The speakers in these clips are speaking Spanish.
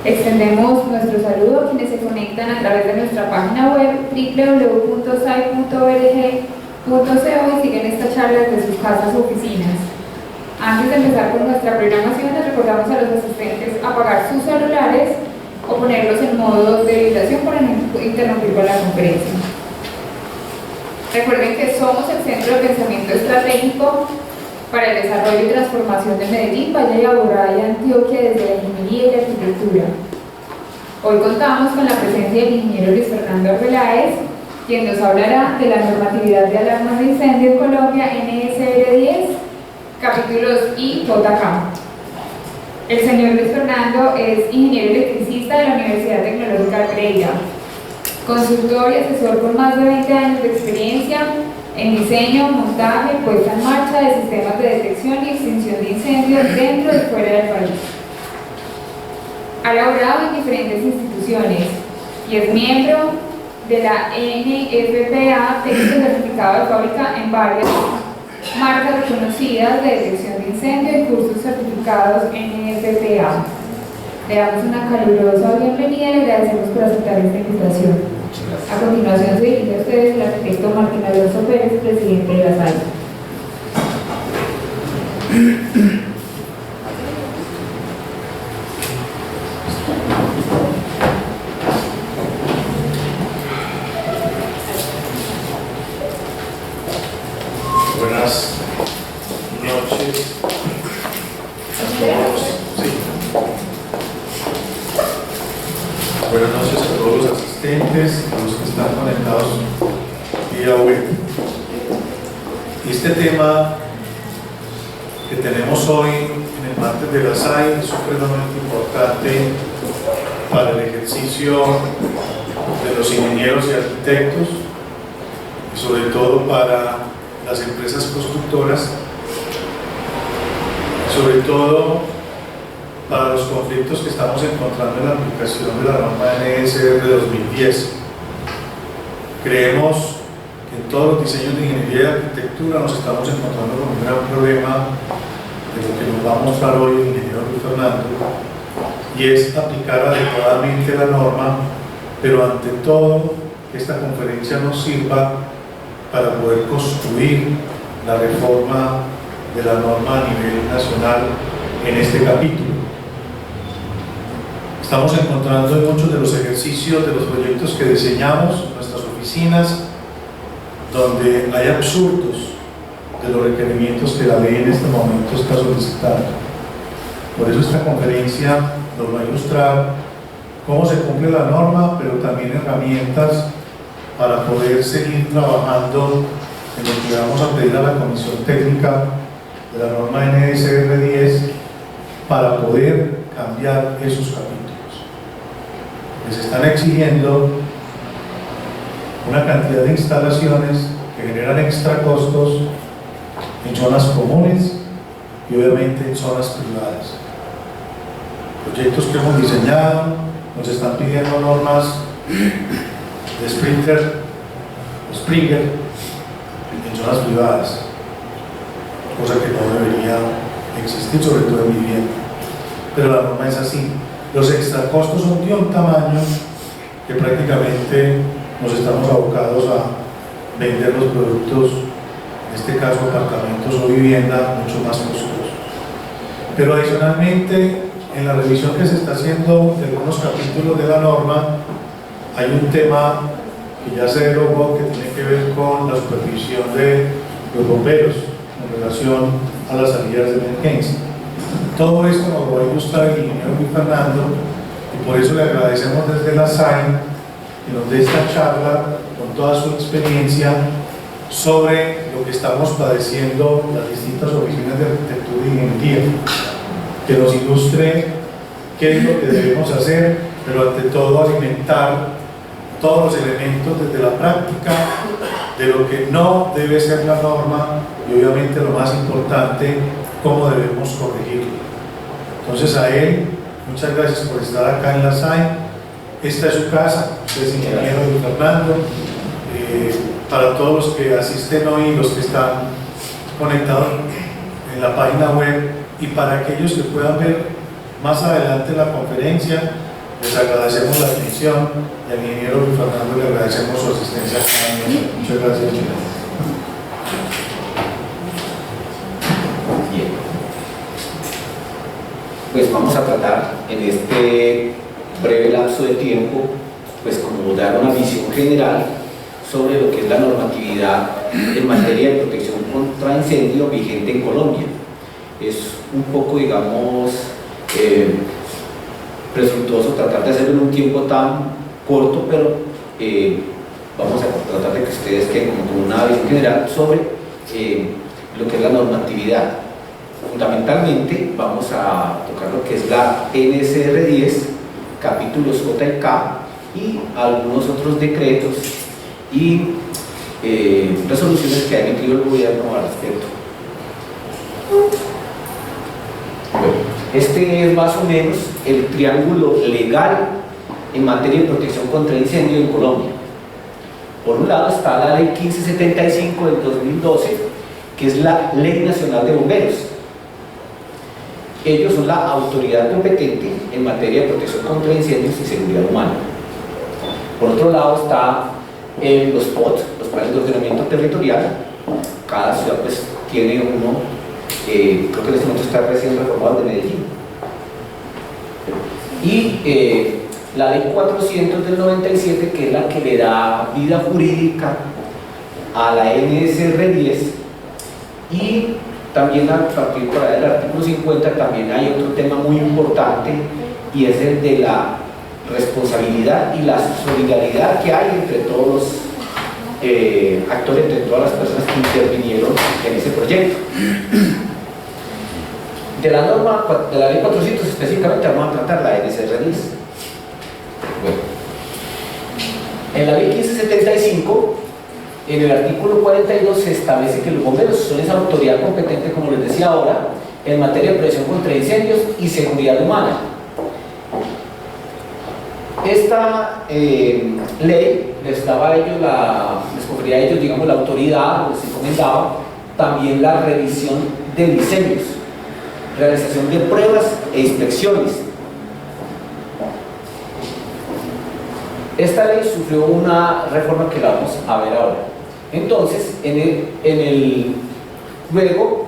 Extendemos nuestro saludo a quienes se conectan a través de nuestra página web www.sai.org.co y siguen esta charla desde sus casas o oficinas. Antes de empezar con nuestra programación, les recordamos a los asistentes apagar sus celulares o ponerlos en modo de evitación para no interrumpir con la conferencia. Recuerden que somos el Centro de Pensamiento Estratégico para el Desarrollo y Transformación de Medellín, Valle de Aburrá y Antioquia desde la Ingeniería y la Arquitectura. Hoy contamos con la presencia del ingeniero Luis Fernando Arbeláez, quien nos hablará de la normatividad de alarmas de incendio en Colombia, NSR 10, capítulos I, JK. El señor Luis Fernando es ingeniero electricista de la Universidad Tecnológica de Pereira, consultor y asesor con más de 20 años de experiencia en diseño, montaje, puesta en marcha de sistemas de detección y extinción de incendios dentro y fuera del país. Ha laborado en diferentes instituciones y es miembro de la NFPA, técnico certificado de fábrica en varias marcas reconocidas de detección de incendio y cursos certificados NFPA. Le damos una calurosa bienvenida y le agradecemos por aceptar esta invitación. A continuación se dirige a ustedes el arquitecto Martín Alonso Pérez, presidente de la SAI. Buenas noches a todos. Buenas noches a todos los asistentes, a los que están conectados vía web. Este tema que tenemos hoy en el martes de la SAI es supremamente importante para el ejercicio de los ingenieros y arquitectos, y sobre todo para las empresas constructoras, sobre todo para los conflictos que estamos encontrando en la aplicación de la norma NSR 2010. Creemos que en todos los diseños de ingeniería y arquitectura nos estamos encontrando con un gran problema de lo que nos va a mostrar hoy el ingeniero Luis Fernando, y es aplicar adecuadamente la norma, pero ante todo que esta conferencia nos sirva para poder construir la reforma de la norma a nivel nacional en este capítulo. Estamos encontrando en muchos de los ejercicios de los proyectos que diseñamos en nuestras oficinas, donde hay absurdos de los requerimientos que la ley en este momento está solicitando. Por eso esta conferencia nos va a ilustrar cómo se cumple la norma, pero también herramientas para poder seguir trabajando en lo que vamos a pedir a la Comisión Técnica de la norma NSR 10 para poder cambiar esos capítulos. Les están exigiendo una cantidad de instalaciones que generan extra costos en zonas comunes y obviamente en zonas privadas. Proyectos que hemos diseñado nos están pidiendo normas de Springer en zonas privadas, cosa que no debería existir, sobre todo en vivienda, pero la norma es así. Los extracostos son de un tamaño que prácticamente nos estamos abocados a vender los productos, en este caso apartamentos o vivienda, mucho más costosos. Pero adicionalmente, en la revisión que se está haciendo de algunos capítulos de la norma, hay un tema que ya se derogó, que tiene que ver con la supervisión de los bomberos en relación a las salidas de emergencia. Todo esto nos lo va a ilustrar el ingeniero Luis Fernando, y por eso le agradecemos desde la SAI que nos dé esta charla con toda su experiencia sobre lo que estamos padeciendo las distintas oficinas de arquitectura y ingeniería, que nos ilustre qué es lo que debemos hacer, pero ante todo alimentar todos los elementos desde la práctica de lo que no debe ser la norma y obviamente lo más importante, cómo debemos corregirlo. Entonces a él, muchas gracias por estar acá en la SAI. Esta es su casa, usted es ingeniero Luis Fernando. Para todos los que asisten hoy y los que están conectados en la página web, y para aquellos que puedan ver más adelante la conferencia, Les agradecemos la atención y al ingeniero Luis Fernando le agradecemos su asistencia. Muchas gracias. Bien. Pues vamos a tratar en este breve lapso de tiempo, pues como dar una visión general sobre lo que es la normatividad en materia de protección contra incendio vigente en Colombia. Es un poco, digamos, presuntuoso tratar de hacerlo en un tiempo tan corto, pero vamos a tratar de que ustedes queden con una visión general sobre lo que es la normatividad. Fundamentalmente vamos a tocar lo que es la NSR 10, capítulos J y K y algunos otros decretos y resoluciones que ha emitido el gobierno al respecto. Bueno, este es más o menos el triángulo legal en materia de protección contra incendio en Colombia. Por un lado está la Ley 1575 del 2012, que es la Ley Nacional de Bomberos. Ellos son la autoridad competente en materia de protección contra incendios y seguridad humana. Por otro lado está los POT, los planes de ordenamiento territorial. Cada ciudad pues tiene uno, creo que en este momento está recién reformado, de Medellín. Y la ley 400 del 97, que es la que le da vida jurídica a la NSR 10. Y también a partir del artículo 50 también hay otro tema muy importante, y es el de la responsabilidad y la solidaridad que hay entre todos los actores, entre todas las personas que intervinieron en ese proyecto. De la norma, de la ley 400 específicamente vamos a tratar la NSR 10. Bueno, en la ley 1575, en el artículo 42 se establece que los bomberos son esa autoridad competente, como les decía ahora, en materia de prevención contra incendios y seguridad humana. Esta ley les daba a ellos les confería a ellos, digamos, la autoridad, les encomendaba también la revisión de diseños, realización de pruebas e inspecciones. Esta ley sufrió una reforma que la vamos a ver ahora. Entonces, luego,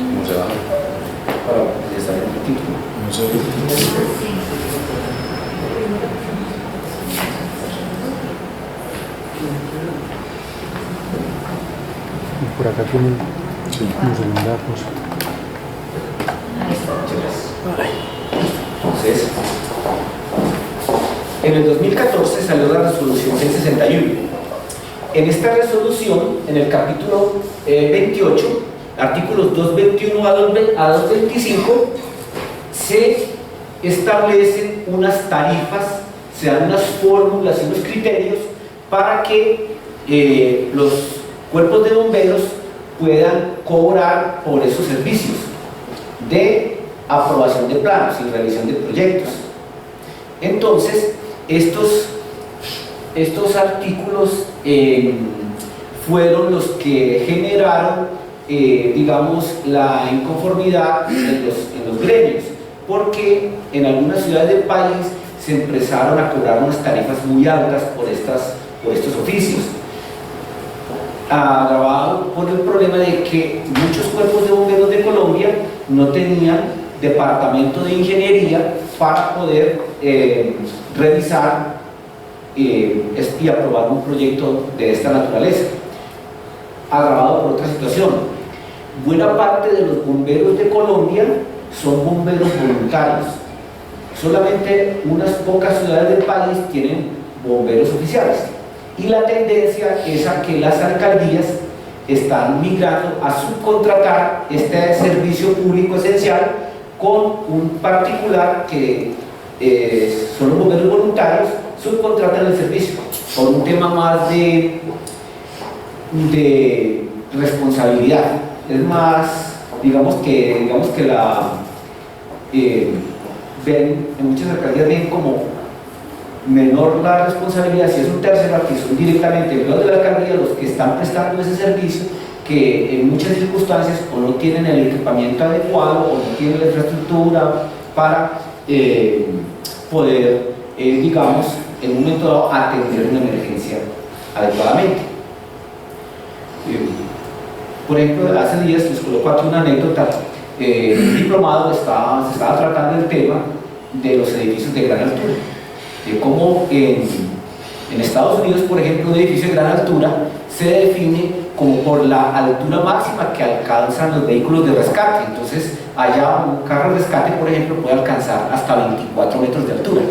¿Cómo se va? para ya saben el título. No sé. Por acá tienen los datos. Entonces, en el 2014 salió la resolución 661. En esta resolución, en el capítulo 28, artículos 221 a 225, se establecen unas tarifas, se dan unas fórmulas y unos criterios para que los cuerpos de bomberos puedan cobrar por esos servicios de aprobación de planos y revisión de proyectos. Entonces, estos artículos fueron los que generaron, digamos, la inconformidad en los gremios, porque en algunas ciudades del país se empezaron a cobrar unas tarifas muy altas por estos oficios, agravado por el problema de que muchos cuerpos de bomberos de Colombia no tenían departamento de ingeniería para poder revisar y aprobar un proyecto de esta naturaleza, agravado por otra situación. Buena parte de los bomberos de Colombia son bomberos voluntarios. Solamente unas pocas ciudades del país tienen bomberos oficiales, y la tendencia es a que las alcaldías están migrando a subcontratar este servicio público esencial con un particular que son los bomberos voluntarios, subcontratan el servicio por un tema más de responsabilidad. Es más, digamos que ven, en muchas alcaldías ven como menor la responsabilidad si es un tercero, que son directamente empleados de la alcaldía los que están prestando ese servicio, que en muchas circunstancias o no tienen el equipamiento adecuado o no tienen la infraestructura para poder, digamos, en un momento dado atender una emergencia adecuadamente. Por ejemplo, hace días les coloco aquí una anécdota. Un diplomado se estaba tratando el tema de los edificios de gran altura, de cómo en Estados Unidos, por ejemplo, un edificio de gran altura se define como por la altura máxima que alcanzan los vehículos de rescate. Entonces, allá un carro de rescate, por ejemplo, puede alcanzar hasta 24 metros de altura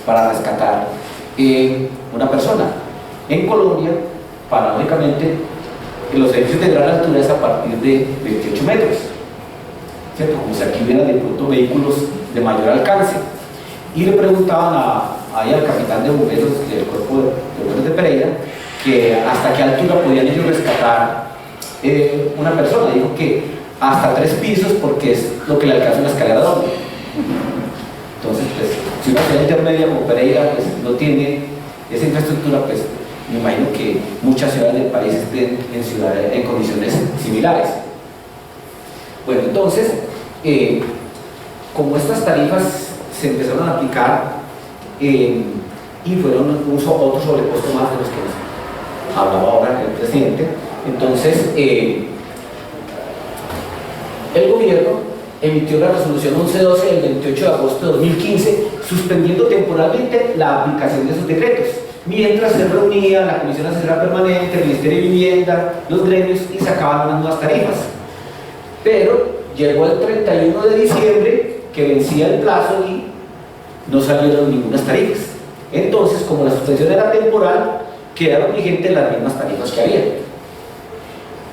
para rescatar una persona. En Colombia, paradójicamente, los edificios de gran altura es a partir de 28 metros, ¿cierto? Como si aquí hubiera de pronto vehículos de mayor alcance. Y le preguntaban ahí al capitán de bomberos del cuerpo de bomberos de Pereira que hasta qué altura podían ellos rescatar una persona. Dijo que hasta 3 pisos, porque es lo que le alcanza una escalera doble. Entonces, pues, si una ciudad intermedia como Pereira pues, no tiene esa infraestructura, pues me imagino que muchas ciudades del país estén en condiciones similares. Bueno, entonces, como estas tarifas se empezaron a aplicar y fueron otro sobrecosto más de los que nos hablaba ahora el presidente, entonces el gobierno emitió la resolución 1112 del 28 de agosto de 2015 suspendiendo temporalmente la aplicación de esos decretos, mientras se reunía la Comisión Asesora Permanente, el Ministerio de Vivienda, los gremios y sacaban unas nuevas tarifas. Pero llegó el 31 de diciembre que vencía el plazo y no salieron ninguna tarifas. Entonces, como la suspensión era temporal, quedaron vigentes las mismas tarifas que había.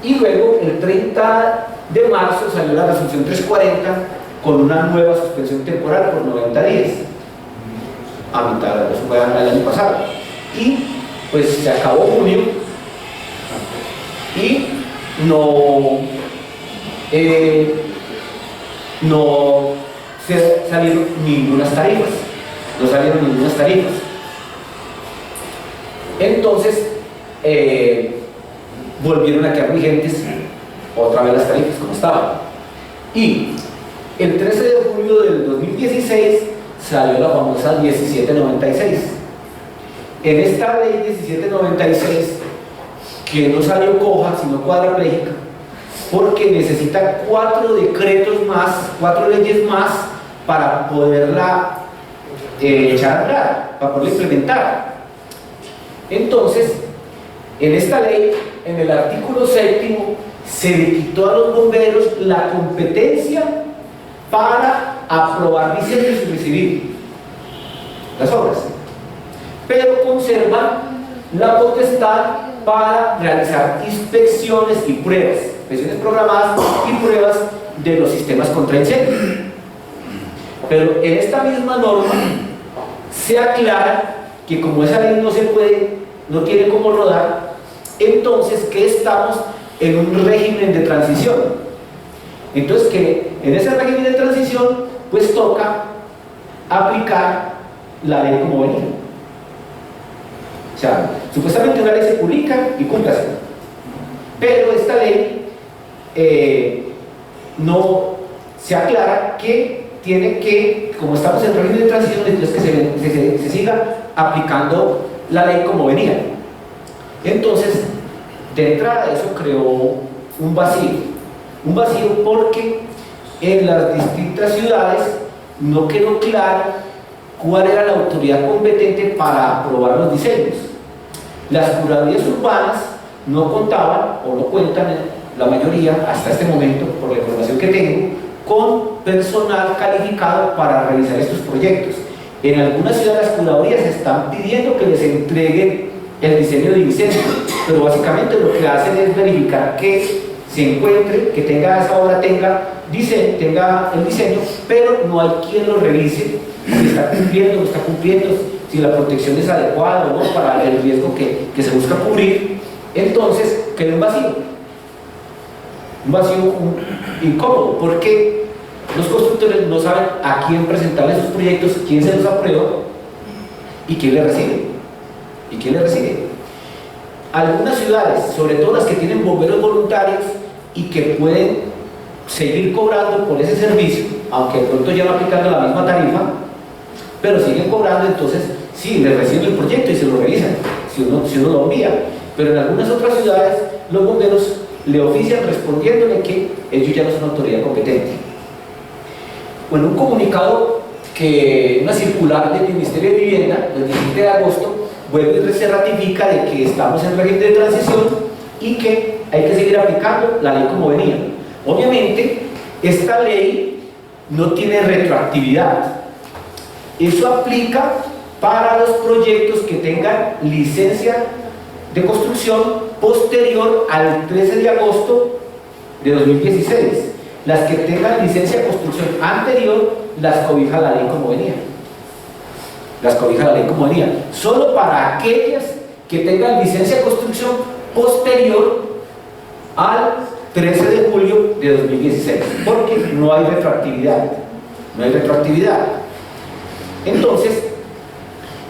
Y luego, el 30 de marzo, salió la resolución 340 con una nueva suspensión temporal por 90 días. A mitad, eso fue el año pasado. Y pues se acabó junio y no se salieron ninguna tarifas. No salieron ninguna tarifas. Entonces, volvieron a quedar vigentes otra vez las tarifas como estaban. Y el 13 de julio del 2016 salió la famosa 1796. En esta ley 1796, que no salió coja, sino cuadraplégica, porque necesita 4 decretos más, 4 leyes más para poderla echar a andar, para poderla implementar. Entonces, en esta ley, en el artículo 7, se le quitó a los bomberos la competencia para aprobar diseños y recibir las obras, pero conserva la potestad para realizar inspecciones y pruebas, inspecciones programadas y pruebas de los sistemas contra incendio. Pero en esta misma norma se aclara que como esa ley no se puede, no tiene cómo rodar, entonces que estamos en un régimen de transición. Entonces que en ese régimen de transición pues toca aplicar la ley como venía. O sea, supuestamente una ley se publica y cúmplase, pero esta ley no se aclara que tiene que, como estamos en régimen de transición, entonces que se siga aplicando la ley como venía. Entonces, de entrada eso creó un vacío porque en las distintas ciudades no quedó claro cuál era la autoridad competente para aprobar los diseños. Las curadurías urbanas no contaban o no cuentan, la mayoría hasta este momento, por la información que tengo, con personal calificado para realizar estos proyectos. En algunas ciudades las curadurías están pidiendo que les entreguen el diseño de incendio, pero básicamente lo que hacen es verificar que se encuentre, que tenga esa obra, tenga el diseño, pero no hay quien lo revise si está cumpliendo o no está cumpliendo, si la protección es adecuada o no para el riesgo que se busca cubrir. Entonces queda un vacío incómodo, porque los constructores no saben a quién presentarle sus proyectos, quién se los aprueba y quién le recibe. algunas ciudades, sobre todo las que tienen bomberos voluntarios y que pueden seguir cobrando por ese servicio, aunque de pronto ya no aplicando la misma tarifa, pero siguen cobrando, entonces sí, les reciben el proyecto y se lo revisan, si uno lo envía. Pero en algunas otras ciudades los bomberos le ofician respondiéndole que ellos ya no son autoridad competente. Bueno, un comunicado, una circular del Ministerio de Vivienda del 17 de agosto vuelve y se ratifica de que estamos en régimen de transición y que hay que seguir aplicando la ley como venía. Obviamente, esta ley no tiene retroactividad. Eso aplica para los proyectos que tengan licencia de construcción posterior al 13 de agosto de 2016. Las que tengan licencia de construcción anterior, las cobija la ley como venía. Las cobija la ley como venía. Solo para aquellas que tengan licencia de construcción posterior al 13 de julio de 2016, porque no hay retroactividad. No hay retroactividad. Entonces,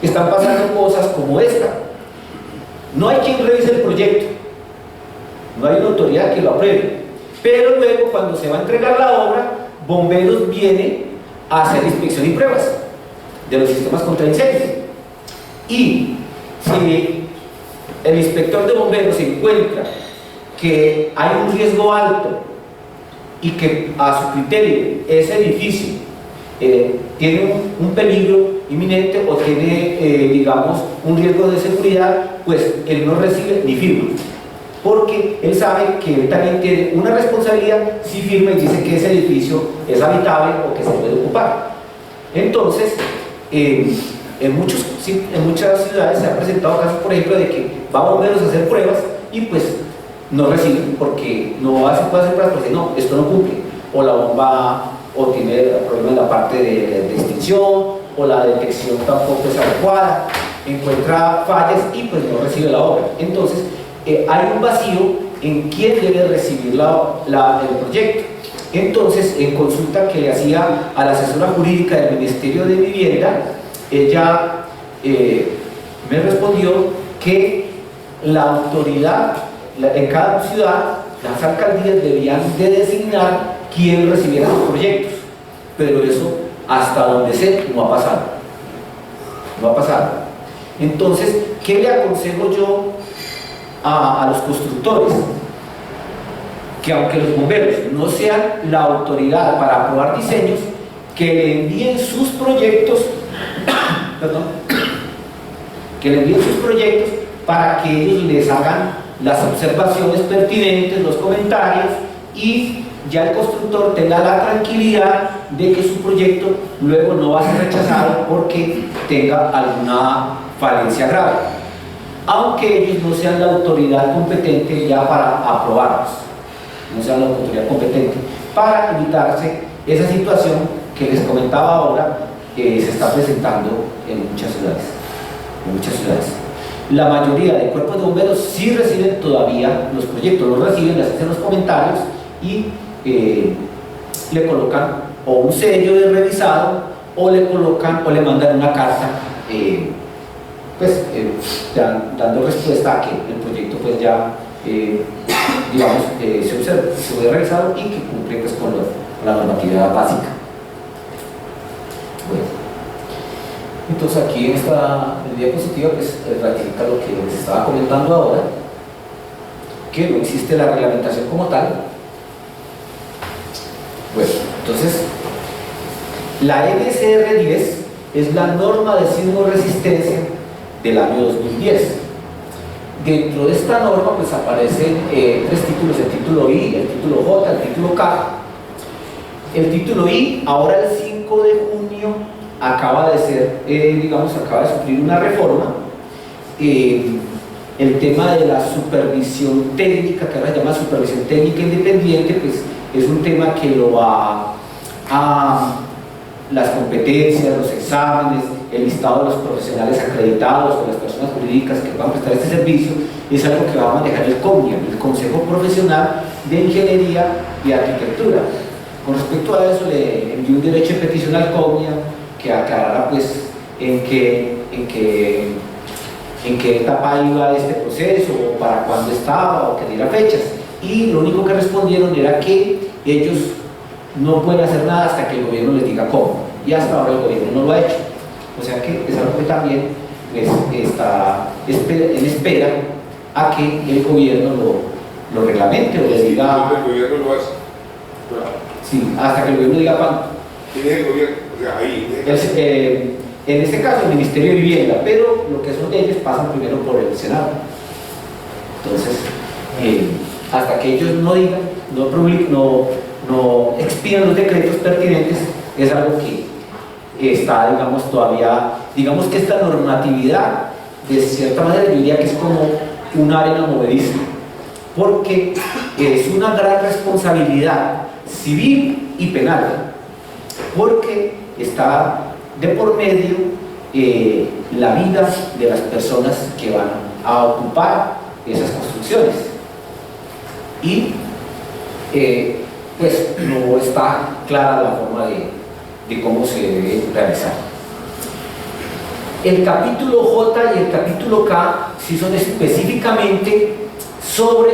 están pasando cosas como esta. No hay quien revise el proyecto, no hay una autoridad que lo apruebe, pero luego cuando se va a entregar la obra, bomberos vienen a hacer inspección y pruebas de los sistemas contra incendio. Y si el inspector de bomberos encuentra que hay un riesgo alto y que a su criterio ese edificio tiene un peligro inminente o tiene, digamos, un riesgo de seguridad, pues él no recibe ni firma, porque él sabe que él también tiene una responsabilidad si firma y dice que ese edificio es habitable o que se puede ocupar. Entonces, en muchas ciudades se han presentado casos, por ejemplo, de que va bomberos a hacer pruebas y pues no reciben porque no se puede hacer pruebas porque no, esto no cumple, o la bomba o tiene problemas en la parte de extinción, o la detección tampoco es adecuada, encuentra fallas y pues no recibe la obra. Entonces hay un vacío en quién debe recibir el proyecto. Entonces, en consulta que le hacía a la asesora jurídica del Ministerio de Vivienda, ella me respondió que la autoridad en cada ciudad, las alcaldías debían de designar quién recibiera los proyectos, pero eso hasta donde sé no ha pasado. No ha pasado. Entonces, ¿qué le aconsejo yo a los constructores? Que aunque los bomberos no sean la autoridad para aprobar diseños, que le envíen sus proyectos, perdón, que le envíen sus proyectos para que ellos les hagan las observaciones pertinentes, los comentarios, y ya el constructor tenga la tranquilidad de que su proyecto luego no va a ser rechazado porque tenga alguna falencia grave, aunque ellos no sean la autoridad competente ya para aprobarlos, no sean la autoridad competente, para evitarse esa situación que les comentaba ahora, que se está presentando en muchas ciudades. La mayoría de cuerpos de bomberos sí reciben todavía los proyectos, los reciben, les hacen los comentarios y le colocan o un sello de revisado o le colocan o le mandan una carta dando respuesta a que el proyecto pues ya digamos se fue revisado y que cumple pues, con la normatividad básica. Bueno, entonces aquí en esta diapositiva pues ratifica lo que les estaba comentando ahora, que no existe la reglamentación como tal. Bueno, entonces la NSR 10 es la norma de sismoresistencia del año 2010. Dentro de esta norma pues aparecen tres títulos: el título I, el título J, el título K. El título I, ahora el 5 de junio, acaba de sufrir una reforma. El tema de la supervisión técnica, que ahora se llama supervisión técnica independiente, pues es un tema que lo va a las competencias, los exámenes, el listado de los profesionales acreditados o las personas jurídicas que van a prestar este servicio, es algo que va a manejar el COMIA, el Consejo Profesional de Ingeniería y Arquitectura. Con respecto a eso, le envió un derecho de petición al COMIA que aclarara pues en qué en qué etapa iba este proceso, o para cuándo estaba, o que diera fechas. Y lo único que respondieron era que ellos no pueden hacer nada hasta que el gobierno les diga cómo. Y hasta ahora el gobierno no lo ha hecho. O sea que es algo que también pues, está en espera a que el gobierno lo reglamente o le diga. El gobierno lo hace. Sí, hasta que el gobierno diga cuándo. ¿Quién es el gobierno? O sea, ahí. En este caso el Ministerio de Vivienda, pero lo que son leyes pasan primero por el Senado. Entonces, hasta que ellos no digan, no expidan los decretos pertinentes, es algo que está, digamos, todavía, digamos que esta normatividad, de cierta manera, yo diría que es como una arena movediza, porque es una gran responsabilidad civil y penal, porque está de por medio la vida de las personas que van a ocupar esas construcciones. Y pues no está clara la forma de cómo se debe realizar. El capítulo J y el capítulo K sí son específicamente sobre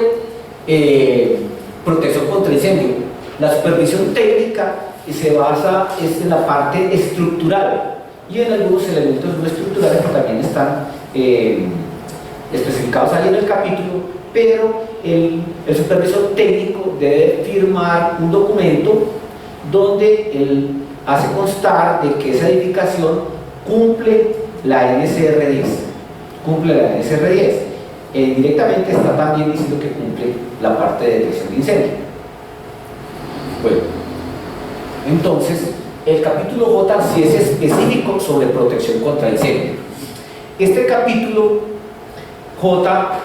protección contra incendio. La supervisión técnica se basa en la parte estructural y en algunos elementos no estructurales que también están especificados ahí en el capítulo, pero el supervisor técnico debe firmar un documento donde él hace constar de que esa edificación cumple la NSR 10. Cumple la NSR 10. Directamente está también diciendo que cumple la parte de detección de incendio. Bueno, entonces el capítulo J sí es específico sobre protección contra incendio. Este capítulo J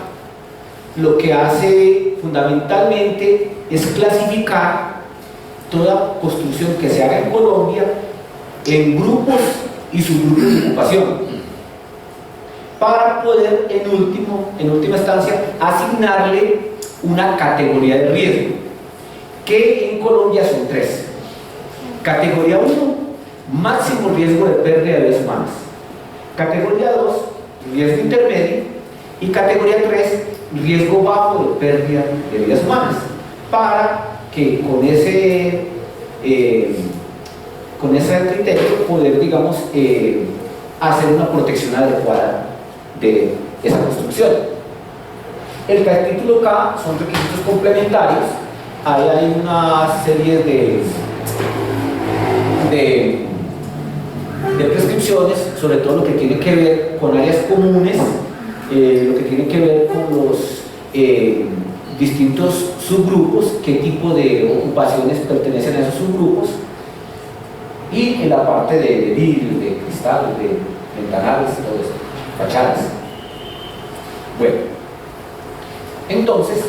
lo que hace fundamentalmente es clasificar toda construcción que se haga en Colombia en grupos y subgrupos de ocupación para poder en última instancia asignarle una categoría de riesgo, que en Colombia son 3. Categoría 1, máximo riesgo de pérdida de vidas humanas. Categoría 2, riesgo intermedio. Y categoría 3, riesgo bajo de pérdida de vidas humanas. Para que con ese criterio poder, digamos, hacer una protección adecuada de esa construcción. El capítulo K son requisitos complementarios. Ahí hay una serie de prescripciones, sobre todo lo que tiene que ver con áreas comunes, lo que tiene que ver con los distintos subgrupos, qué tipo de ocupaciones pertenecen a esos subgrupos, y en la parte de vidrio, de cristal, de ventanales, todo eso, fachadas. Bueno, entonces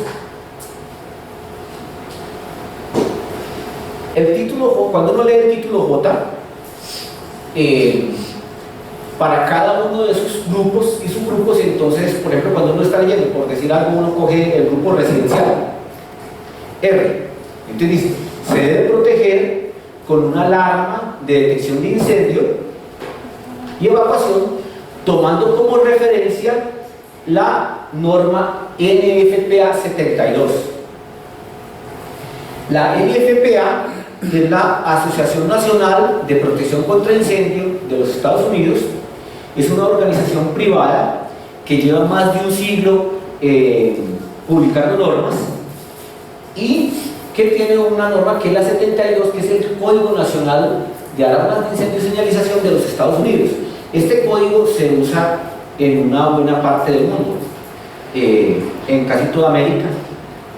el título J, cuando uno lee el título J, para cada uno de esos grupos y subgrupos, entonces, por ejemplo, cuando uno está leyendo, por decir algo, uno coge el grupo residencial, R, entonces dice, se debe proteger con una alarma de detección de incendio y evacuación, tomando como referencia la norma NFPA 72. La NFPA es la Asociación Nacional de Protección contra Incendio de los Estados Unidos. Es una organización privada que lleva más de un siglo publicando normas y que tiene una norma que es la 72, que es el Código Nacional de Alarmas de Incendio y Señalización de los Estados Unidos. Este código se usa en una buena parte del mundo, en casi toda América,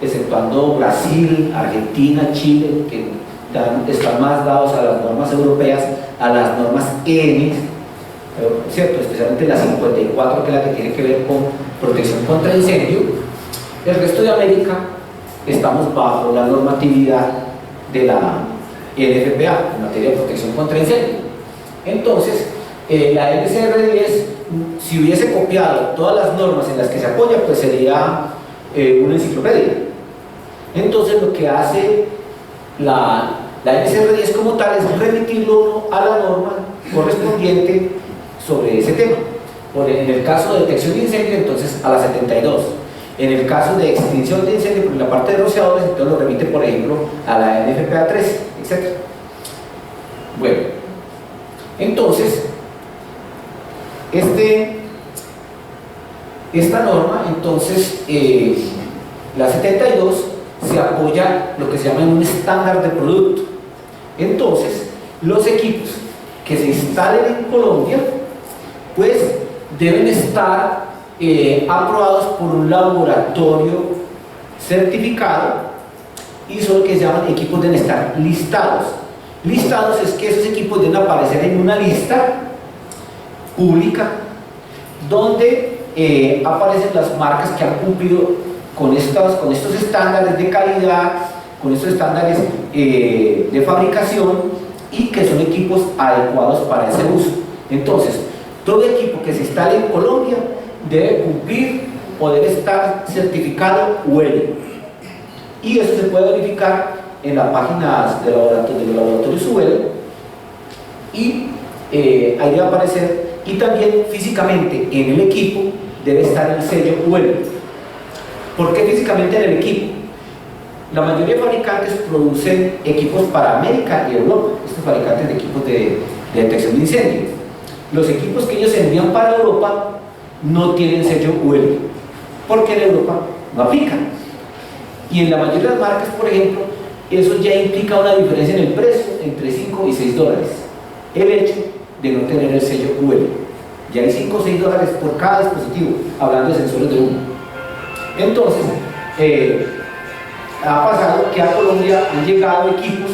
exceptuando Brasil, Argentina, Chile, que están más dados a las normas europeas, a las normas EN, ¿cierto? Especialmente la 54, que es la que tiene que ver con protección contra incendio. El resto de América estamos bajo la normatividad de la NFPA en materia de protección contra incendio. Entonces, la NSR 10, si hubiese copiado todas las normas en las que se apoya, pues sería una enciclopedia. Entonces, lo que hace la NSR 10 como tal es remitirlo a la norma correspondiente sobre ese tema. En el caso de detección de incendio, entonces a la 72. En el caso de extinción de incendio, por la parte de rociadores, entonces lo remite, por ejemplo, a la NFPA 13, etc. Bueno, entonces, esta norma, entonces, la 72, se apoya lo que se llama un estándar de producto. Entonces, los equipos que se instalen en Colombia, pues, deben estar aprobados por un laboratorio certificado, y son lo que se llaman equipos, deben estar listados. Listados es que esos equipos deben aparecer en una lista pública donde aparecen las marcas que han cumplido con estos estándares de calidad, con estos estándares de fabricación, y que son equipos adecuados para ese uso. Entonces, todo equipo que se instale en Colombia debe cumplir o debe estar certificado UL. Y eso se puede verificar en las páginas de los laboratorios UL, y ahí debe aparecer, y también físicamente en el equipo debe estar el sello UL. ¿Por qué físicamente en el equipo? La mayoría de fabricantes producen equipos para América y Europa, estos fabricantes de equipos de detección de incendios. Los equipos que ellos envían para Europa no tienen sello UL, porque en Europa no aplican. Y en la mayoría de las marcas, por ejemplo, eso ya implica una diferencia en el precio entre 5 y 6 dólares. El hecho de no tener el sello UL. Ya hay 5 o 6 dólares por cada dispositivo, hablando de sensores de humo. Entonces, ha pasado que a Colombia han llegado equipos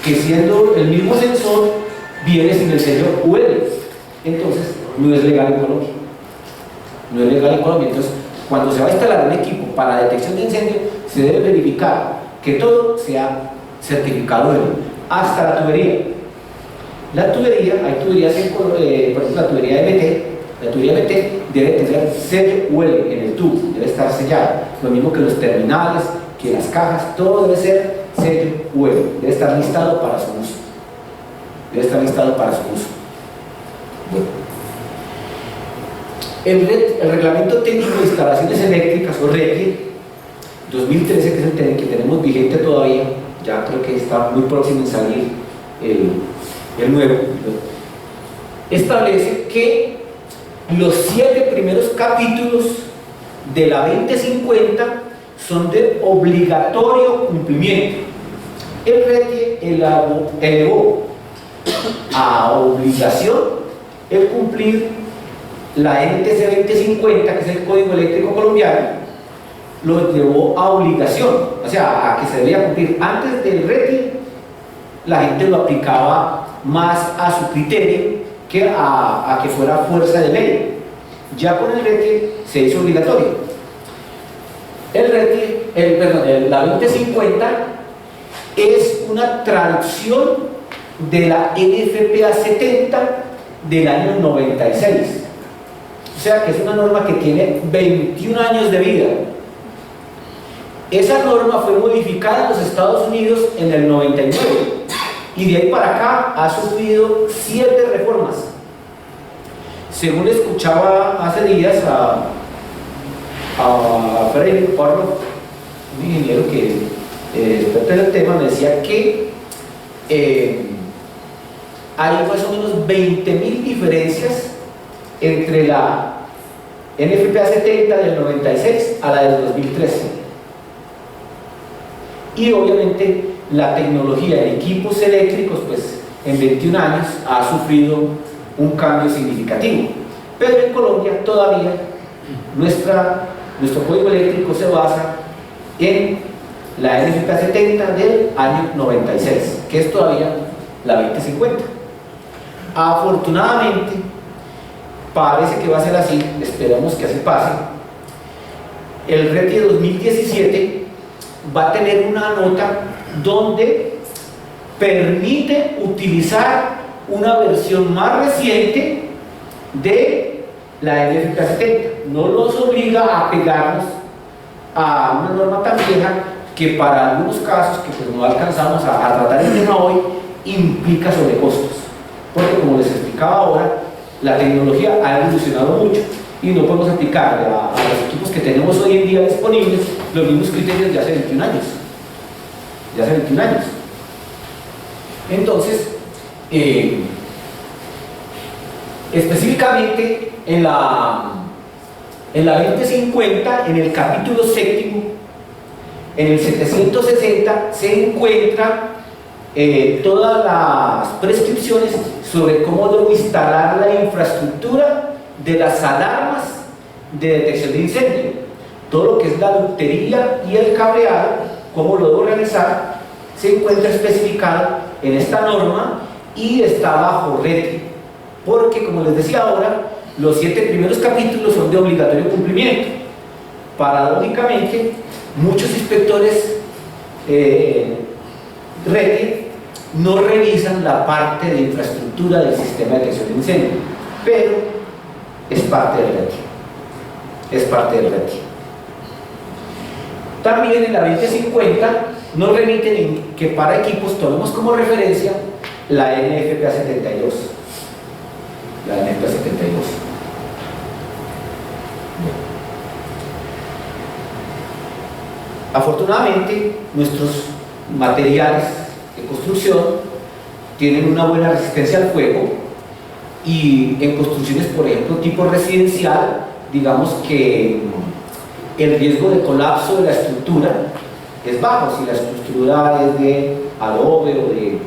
que, siendo el mismo sensor, viene sin el sello UL. Entonces, no es legal en Colombia. No es legal en Colombia. Entonces, cuando se va a instalar un equipo para detección de incendio, se debe verificar que todo sea certificado UL, hasta la tubería. La tubería, hay tuberías, por ejemplo, la tubería MT. La tubería MT debe tener sello UL en el tubo, debe estar sellado. Lo mismo que los terminales, que las cajas, todo debe ser sello UL, debe estar listado para su uso. Debe estar listado para su uso. Bueno. El Reglamento Técnico de Instalaciones Eléctricas, o RETI 2013, que es el que tenemos vigente todavía, ya creo que está muy próximo en salir el nuevo, establece que los 7 primeros capítulos de la 2050 son de obligatorio cumplimiento. El RETI elevó a obligación el cumplir la NTC 2050, que es el Código Eléctrico Colombiano, lo llevó a obligación, o sea, a que se debía cumplir. Antes del RETI, la gente lo aplicaba más a su criterio que a que fuera fuerza de ley. Ya con el RETI se hizo obligatorio. La 2050 es una traducción de la NFPA 70 del año 96. O sea que es una norma que tiene 21 años de vida. Esa norma fue modificada en los Estados Unidos en el 99, y de ahí para acá ha sufrido 7 reformas. Según escuchaba hace días a Freddy Porro, un ingeniero que experto en el tema, me decía que hay más o menos 20.000 diferencias entre la NFPA 70 del 96 a la del 2013. Y obviamente la tecnología en equipos eléctricos, pues en 21 años ha sufrido un cambio significativo. Pero en Colombia todavía nuestro código eléctrico se basa en la NFPA 70 del año 96, que es todavía la 2050. Afortunadamente, parece que va a ser así, esperamos que así pase. El RETI de 2017 va a tener una nota donde permite utilizar una versión más reciente de la NFPA 70. No nos obliga a pegarnos a una norma tan vieja que para algunos casos que pues no alcanzamos a tratar el tema hoy implica sobrecostos. Porque como les explicaba ahora, la tecnología ha evolucionado mucho y no podemos aplicar a los equipos que tenemos hoy en día disponibles los mismos criterios de hace 21 años. De hace 21 años. Entonces, específicamente en la 2050, en el capítulo séptimo, en el 760, se encuentran todas las prescripciones sobre cómo debo instalar la infraestructura de las alarmas de detección de incendio. Todo lo que es la ductería y el cableado, cómo lo debo realizar, se encuentra especificado en esta norma y está bajo RETI, porque como les decía ahora, los 7 primeros capítulos son de obligatorio cumplimiento. Paradójicamente, muchos inspectores RETI no revisan la parte de infraestructura del sistema de detección de incendio, pero es parte del RETI. Es parte del RETI. También en la 2050 nos remiten que para equipos tomemos como referencia la NFPA 72. La NFPA 72. Afortunadamente, nuestros materiales de construcción tienen una buena resistencia al fuego y en construcciones, por ejemplo, tipo residencial, digamos que el riesgo de colapso de la estructura es bajo. Si la estructura es de adobe o de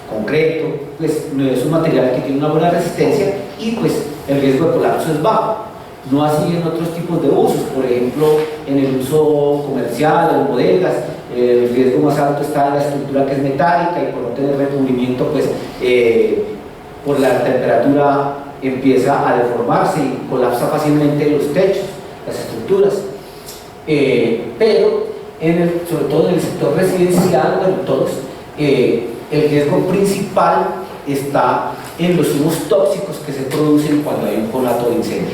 concreto, pues no es un material que tiene una buena resistencia y pues el riesgo de colapso es bajo. No así en otros tipos de usos, por ejemplo, en el uso comercial, en bodegas, el riesgo más alto está en la estructura que es metálica y por no tener recubrimiento, pues por la temperatura empieza a deformarse y colapsa fácilmente los techos, las estructuras. Pero sobre todo en el sector residencial, bueno, todos, el riesgo principal está en los humos tóxicos que se producen cuando hay un conato de incendio.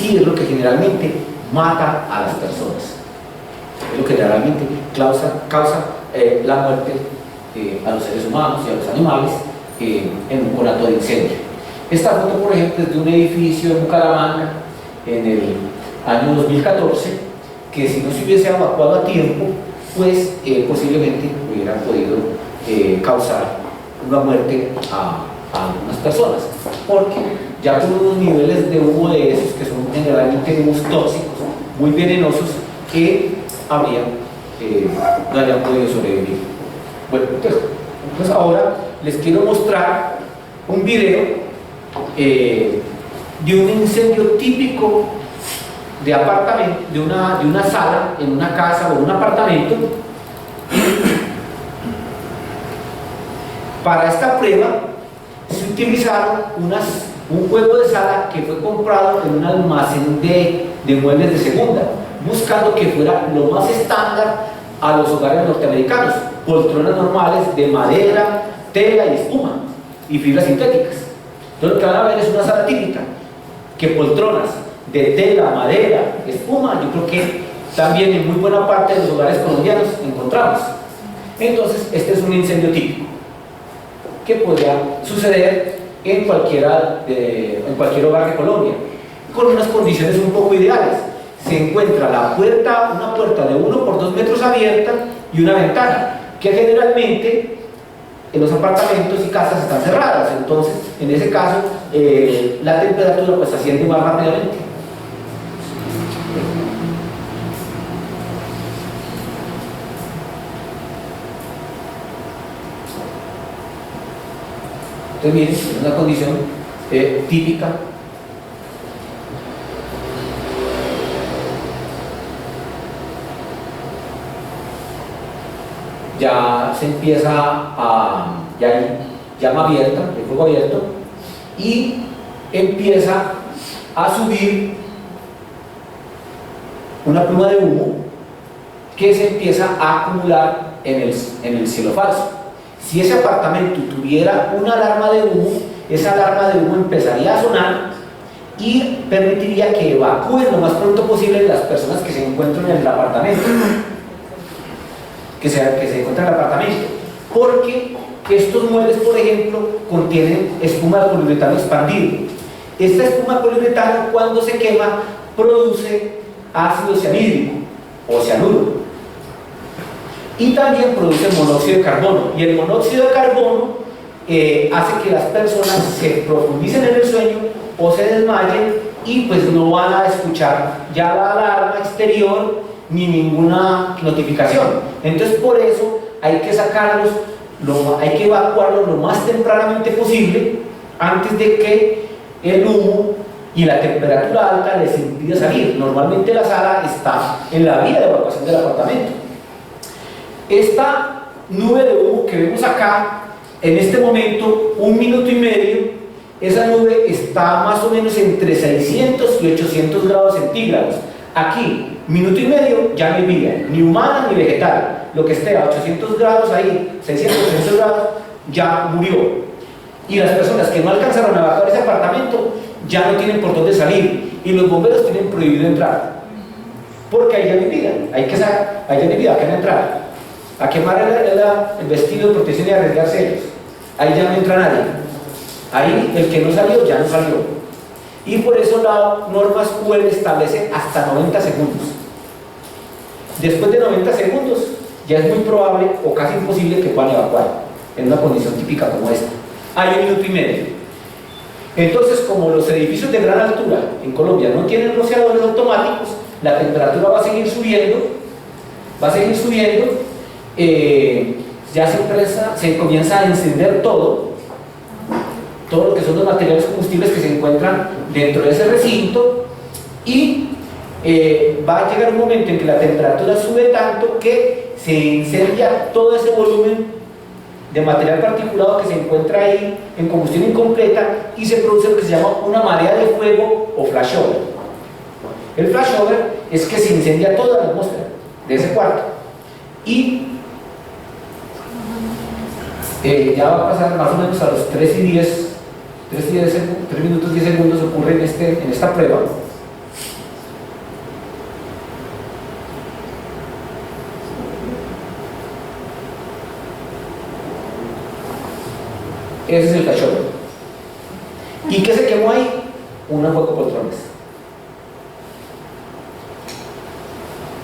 Y es lo que generalmente mata a las personas, es lo que generalmente causa la muerte a los seres humanos y a los animales en un conato de incendio. Esta foto, por ejemplo, es de un edificio en Bucaramanga en el año 2014 que si no se hubiese evacuado a tiempo, pues posiblemente hubiera podido causar una muerte a algunas personas, porque ya con unos niveles de humo de esos que son generalmente humos tóxicos muy venenosos que no habrían podido sobrevivir. Bueno, pues ahora les quiero mostrar un video de un incendio típico de apartamento, de una sala en una casa o un apartamento. Para esta prueba se utilizaron un juego de sala que fue comprado en un almacén de muebles de segunda, buscando que fuera lo más estándar a los hogares norteamericanos: poltronas normales de madera, tela y espuma y fibras sintéticas. Entonces lo que van a ver es una sala típica, que poltronas de tela, madera, espuma, yo creo que también en muy buena parte de los hogares colombianos encontramos. Entonces este es un incendio típico que podría suceder en cualquier hogar de Colombia, con unas condiciones un poco ideales. Se encuentra una puerta de 1 por 2 metros abierta y una ventana, que generalmente en los apartamentos y casas están cerradas. Entonces, en ese caso, la temperatura pues asciende más rápidamente. Entonces, miren, es una condición típica. Ya se empieza ya hay llama abierta, el fuego abierto, y empieza a subir una pluma de humo que se empieza a acumular en el cielo falso. Si ese apartamento tuviera una alarma de humo, esa alarma de humo empezaría a sonar y permitiría que evacúen lo más pronto posible las personas que se encuentran en el apartamento. Que se encuentra en el apartamento, porque Estos muebles, por ejemplo, contienen espuma de poliuretano expandido. Esta espuma de poliuretano, cuando se quema, produce ácido cianhídrico o cianuro. Y también produce monóxido de carbono. Y el monóxido de carbono hace que las personas se profundicen en el sueño o se desmayen y pues no van a escuchar ya la alarma exterior ni ninguna notificación. Entonces por eso hay que sacarlos, hay que evacuarlos lo más tempranamente posible antes de que el humo y la temperatura alta les impida salir. Normalmente la sala está en la vía de evacuación del apartamento. Esta nube de humo que vemos acá, en este momento, 1 minuto y medio, esa nube está más o menos entre 600 y 800 grados centígrados. Aquí, 1 minuto y medio, ya no hay vida, ni humana ni vegetal. Lo que esté a 800 grados ahí, 600, 800 grados, ya murió. Y las personas que no alcanzaron a evacuar ese apartamento ya no tienen por dónde salir. Y los bomberos tienen prohibido entrar. Porque ahí ya no hay vida, ahí ya no hay vida, ¿a qué no entrar? A quemar el vestido de protección y arriesgarse ellos. Ahí ya no entra nadie. Ahí el que no salió, ya no salió. Y por eso la norma SQL establece hasta 90 segundos. Después de 90 segundos, ya es muy probable o casi imposible que puedan evacuar en una condición típica como esta. Hay 1 minuto y medio. Entonces, como los edificios de gran altura en Colombia no tienen rociadores automáticos, la temperatura va a seguir subiendo, ya se comienza a encender todo lo que son los materiales combustibles que se encuentran dentro de ese recinto, y va a llegar un momento en que la temperatura sube tanto que se incendia todo ese volumen de material particulado que se encuentra ahí en combustión incompleta, y se produce lo que se llama una marea de fuego o flashover. El flashover es que se incendia toda la atmósfera de ese cuarto, y ya va a pasar más o menos a los 3 minutos 10 segundos ocurre en esta prueba. Ese es el flashover. ¿Y qué se quemó ahí? Una poltrones.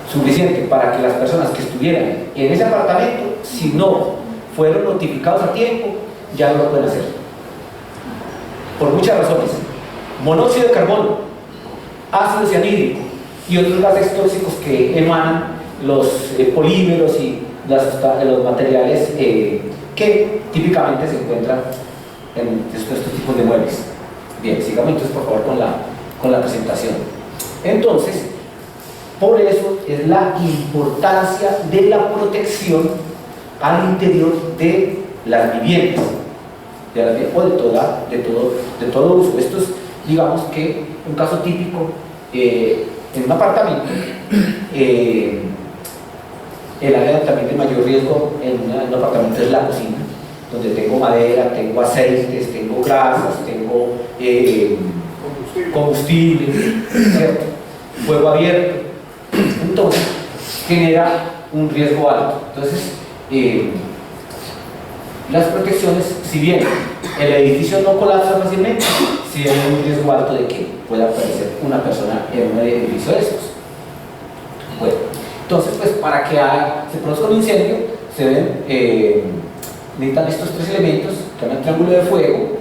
Suficiente para que las personas que estuvieran en ese apartamento, si no fueron notificados a tiempo, ya no lo pueden hacer. Por muchas razones. Monóxido de carbono, ácido cianhídrico y otros gases tóxicos que emanan los polímeros y los materiales que típicamente se encuentran en estos tipos de muebles. Bien, sigamos entonces por favor con la presentación. Entonces, por eso es la importancia de la protección al interior de las viviendas, o de todo uso. Esto es, digamos que, un caso típico en un apartamento. El área también de mayor riesgo en un apartamento es la cocina, donde tengo madera, tengo aceites, tengo grasas, tengo combustible, ¿cierto? Fuego abierto. Entonces, genera un riesgo alto. Entonces, las protecciones, si bien el edificio no colapsa fácilmente, sí hay un riesgo alto de que pueda aparecer una persona en un edificio de estos. Bueno, entonces, pues para que se produzca un incendio, necesitan estos 3 elementos, que es el triángulo de fuego.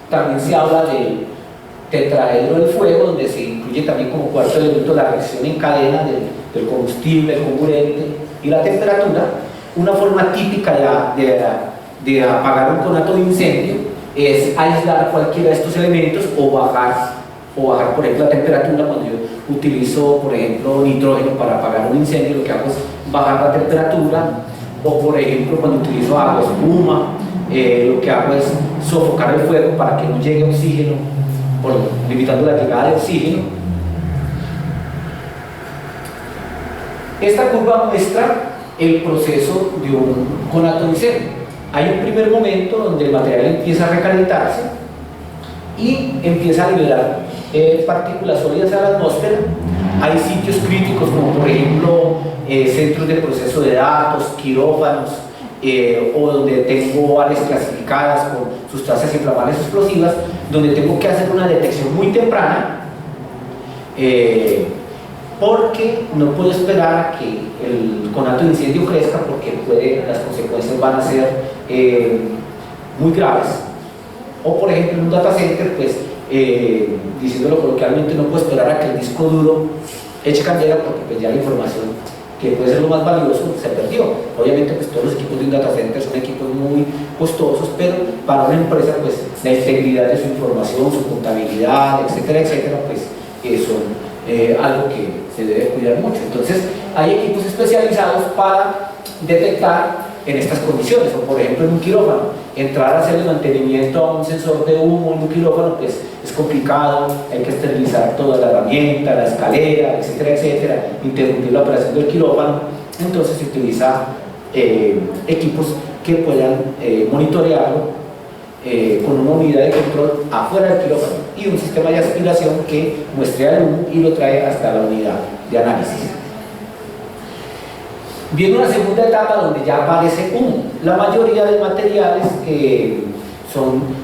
También se habla del tetraedro del fuego, donde se incluye también como cuarto elemento la reacción en cadena del combustible, el comburente y la temperatura. Una forma típica de apagar un conato de incendio es aislar cualquiera de estos elementos o bajar, por ejemplo, la temperatura. Cuando yo utilizo, por ejemplo, nitrógeno para apagar un incendio, lo que hago es bajar la temperatura. O, por ejemplo, cuando utilizo agua, espuma, lo que hago es sofocar el fuego para que no llegue oxígeno, limitando la llegada de oxígeno. Esta curva muestra el proceso de un conato de incendio. Hay un primer momento donde el material empieza a recalentarse y empieza a liberar partículas sólidas a la atmósfera. Hay sitios críticos como por ejemplo centros de proceso de datos, quirófanos, o donde tengo áreas clasificadas con sustancias inflamables explosivas, donde tengo que hacer una detección muy temprana, porque no puedo esperar a que el conato de incendio crezca, porque las consecuencias van a ser muy graves. O por ejemplo en un data center, pues diciéndolo coloquialmente, no puedo esperar a que el disco duro eche candela, porque pues ya la información, que puede ser lo más valioso, se perdió. Obviamente pues todos los equipos de un data center son equipos muy costosos, pero para una empresa pues la integridad de su información, su contabilidad, etcétera, etcétera, pues son algo que se debe cuidar mucho. Entonces hay equipos especializados para detectar en estas condiciones, o por ejemplo en un quirófano, entrar a hacer el mantenimiento a un sensor de humo en un quirófano pues es complicado, hay que esterilizar toda la herramienta, la escalera, etcétera, etcétera, interrumpir la operación del quirófano. Entonces se utiliza equipos que puedan monitorearlo con una unidad de control afuera del quirófano y un sistema de aspiración que muestre al humo y lo trae hasta la unidad de análisis. Viene una segunda etapa donde ya aparece humo. La mayoría de materiales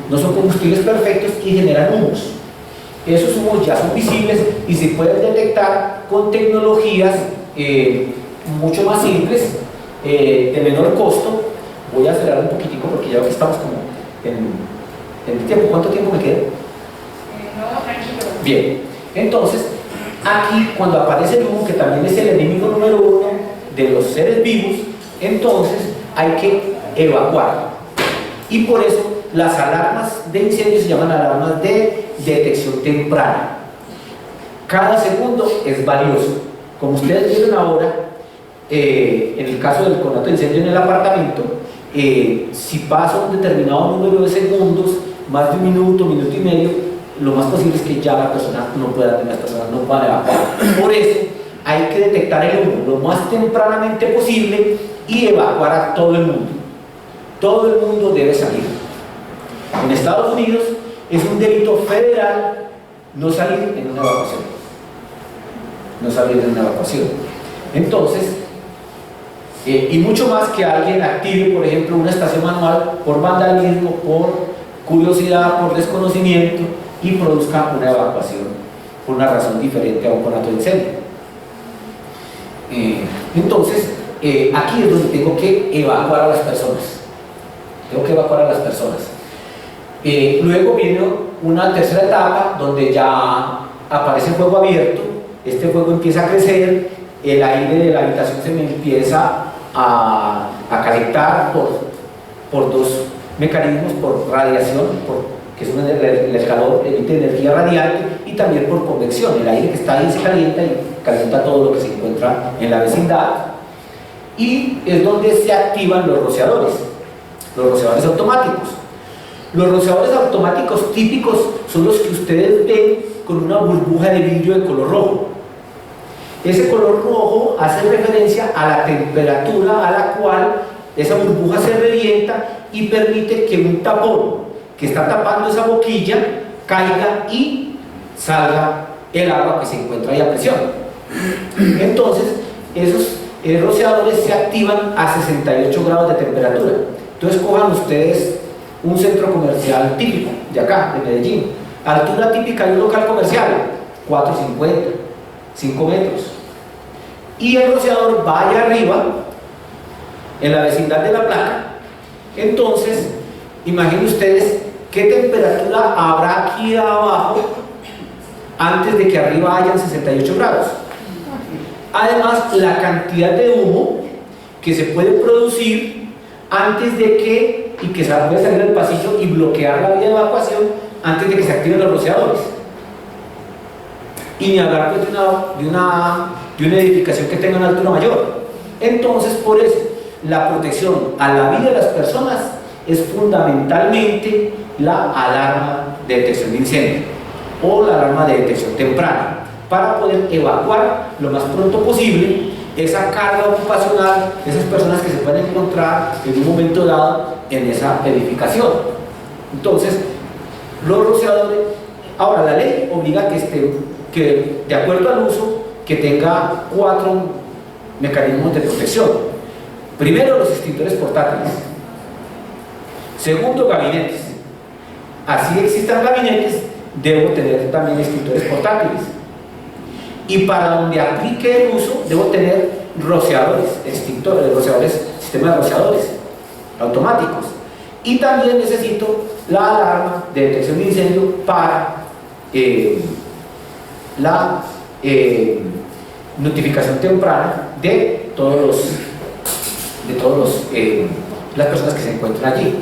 no son combustibles perfectos y generan humos. Esos humos ya son visibles y se pueden detectar con tecnologías mucho más simples, de menor costo. Voy a acelerar un poquitico porque ya veo que estamos como en el tiempo. ¿Cuánto tiempo me queda? No, tranquilo. Bien, entonces aquí cuando aparece el humo, que también es el enemigo número uno de los seres vivos, entonces hay que evacuar. Y por eso las alarmas de incendio se llaman alarmas de detección temprana. Cada segundo es valioso. Como ustedes vieron ahora, en el caso del conato de incendio en el apartamento, si pasa un determinado número de segundos, más de un minuto, minuto y medio, lo más posible es que ya la persona no pueda tener, las personas no puedan evacuar. Por eso hay que detectar el humo lo más tempranamente posible y evacuar a todo el mundo. Todo el mundo debe salir. En Estados Unidos es un delito federal no salir en una evacuación. No salir en una evacuación. Entonces, y mucho más que alguien active, por ejemplo, una estación manual por vandalismo, por curiosidad, por desconocimiento y produzca una evacuación por una razón diferente a un conato de incendio. Entonces, aquí es donde tengo que evacuar a las personas. Tengo que evacuar a las personas. Luego viene una tercera etapa donde ya aparece el fuego abierto. Este fuego empieza a crecer, el aire de la habitación se me empieza a calentar por dos mecanismos, por radiación, que es el calor, emite energía radiante, y también por convección. El aire que está ahí se calienta y calienta todo lo que se encuentra en la vecindad, y es donde se activan los rociadores automáticos. Los rociadores automáticos típicos son los que ustedes ven con una burbuja de vidrio de color rojo. Ese color rojo hace referencia a la temperatura a la cual esa burbuja se revienta y permite que un tapón que está tapando esa boquilla caiga y salga el agua que se encuentra ahí a presión. Entonces, esos rociadores se activan a 68 grados de temperatura. Entonces, cojan ustedes un centro comercial típico de acá, de Medellín, altura típica de un local comercial, 4,50, 5 metros, y el rociador va allá arriba, en la vecindad de la placa. Entonces, imaginen ustedes qué temperatura habrá aquí abajo antes de que arriba hayan 68 grados. Además, la cantidad de humo que se puede producir antes de que se puede salir al pasillo y bloquear la vía de evacuación antes de que se activen los rociadores. Y ni hablar pues, de una edificación que tenga una altura mayor. Entonces, por eso, la protección a la vida de las personas es fundamentalmente la alarma de detección de incendio o la alarma de detección temprana, para poder evacuar lo más pronto posible esa carga ocupacional, esas personas que se pueden encontrar en un momento dado en esa edificación. Entonces, los rociadores, ahora la ley obliga que de acuerdo al uso, que tenga 4 mecanismos de protección. Primero, los extintores portátiles. Segundo, gabinetes. Así existan gabinetes, debo tener también extintores portátiles. Y para donde aplique el uso, debo tener rociadores, extintores, rociadores, sistemas de rociadores automáticos. Y también necesito la alarma de detección de incendio para la notificación temprana de las personas que se encuentran allí.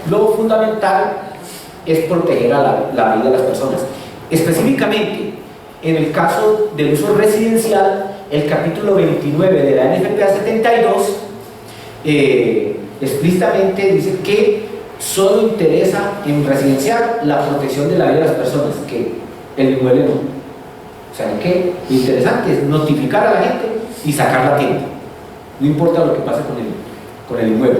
Lo fundamental es proteger a la vida de las personas. Específicamente, en el caso del uso residencial, el capítulo 29 de la NFPA 72 explícitamente dice que solo interesa en residencial la protección de la vida de las personas, que el inmueble no. O sea, que lo interesante es notificar a la gente y sacar la tienda. No importa lo que pase con el inmueble.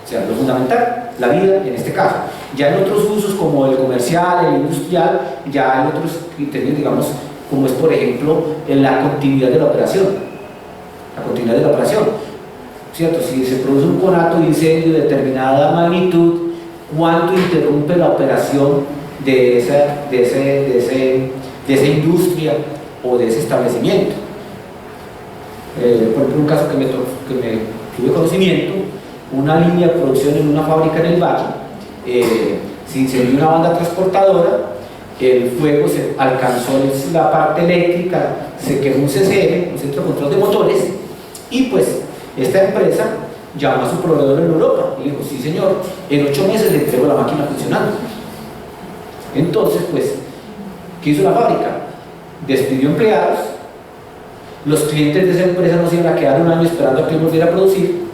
O sea, lo fundamental, la vida en este caso. Ya en otros usos como el comercial, el industrial, ya hay otros criterios, digamos, como es por ejemplo en la continuidad de la operación. La continuidad de la operación. ¿Cierto? Si se produce un conato de incendio de determinada magnitud, ¿cuánto interrumpe la operación de esa industria o de ese establecimiento? Por ejemplo, un caso que me tuve conocimiento, una línea de producción en una fábrica en el Valle, se incendió una banda transportadora, el fuego se alcanzó la parte eléctrica, se quemó un CCM, un centro de control de motores, y pues esta empresa llamó a su proveedor en Europa y dijo: sí señor, en 8 meses le entrego la máquina funcionando. Entonces, pues, ¿qué hizo la fábrica? Despidió empleados, los clientes de esa empresa no se iban a quedar un año esperando a que volviera a producir,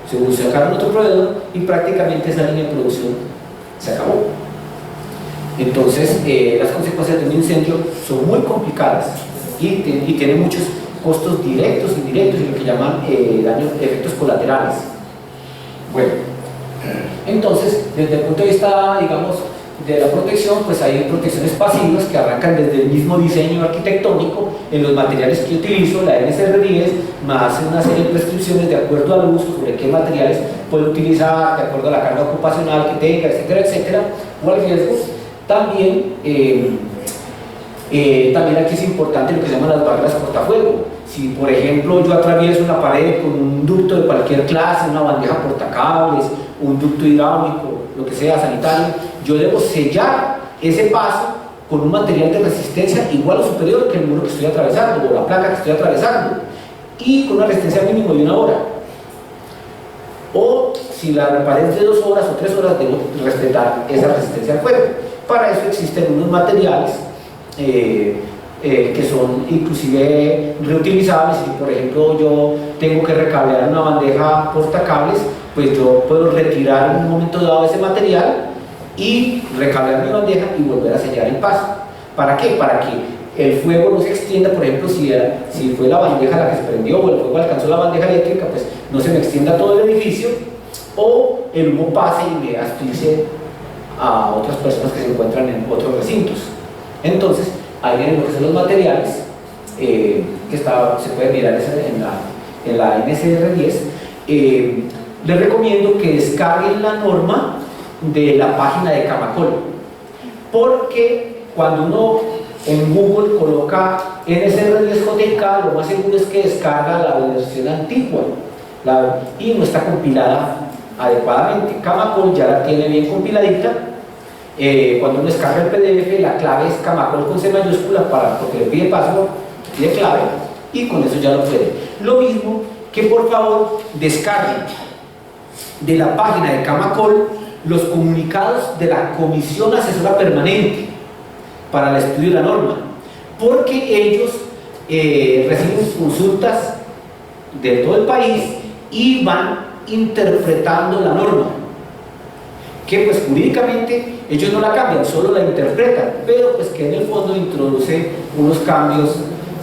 se sacaron otro proveedor y prácticamente esa línea de producción se acabó. Entonces, las consecuencias de un incendio son muy complicadas y tienen muchos costos directos, indirectos y lo que llaman daños, efectos colaterales. Bueno, entonces, desde el punto de vista, digamos, de la protección, pues hay protecciones pasivas que arrancan desde el mismo diseño arquitectónico, en los materiales que utilizo, la NSR10, más una serie de prescripciones de acuerdo al uso, sobre qué materiales puedo utilizar, de acuerdo a la carga ocupacional que tenga, etcétera, etcétera, o al riesgo. También aquí es importante lo que se llaman las barreras portafuego. Si por ejemplo yo atravieso una pared con un ducto de cualquier clase, una bandeja portacables, un ducto hidráulico, lo que sea sanitario, yo debo sellar ese paso con un material de resistencia igual o superior que el muro que estoy atravesando o la placa que estoy atravesando, y con una resistencia mínima de 1 hora. O si la pared es de 2 horas o 3 horas, debo respetar esa resistencia al fuego. Para eso existen unos materiales que son inclusive reutilizables. Si por ejemplo yo tengo que recablear una bandeja portacables, pues yo puedo retirar en un momento dado ese material y recablear mi bandeja y volver a sellar el paso. ¿Para qué? Para que el fuego no se extienda. Por ejemplo, si fue la bandeja la que se prendió o el fuego alcanzó la bandeja eléctrica, pues no se me extienda todo el edificio, o el humo pase y me asfixie a otras personas que se encuentran en otros recintos. Entonces, ahí vienen lo que son los materiales que se pueden mirar en la NSR10. Les recomiendo que descarguen la norma de la página de Camacol, porque cuando uno en Google coloca NSR10JK, lo más seguro es que descarga la versión antigua y no está compilada adecuadamente. Camacol ya la tiene bien compiladita. Cuando uno descarga el PDF, la clave es Camacol con C mayúscula porque le pide password, pide clave, y con eso ya lo puede. Lo mismo que por favor descarguen de la página de Camacol los comunicados de la Comisión Asesora Permanente para el estudio de la norma, porque ellos reciben consultas de todo el país y van interpretando la norma, que pues jurídicamente ellos no la cambian, solo la interpretan, pero pues que en el fondo introduce unos cambios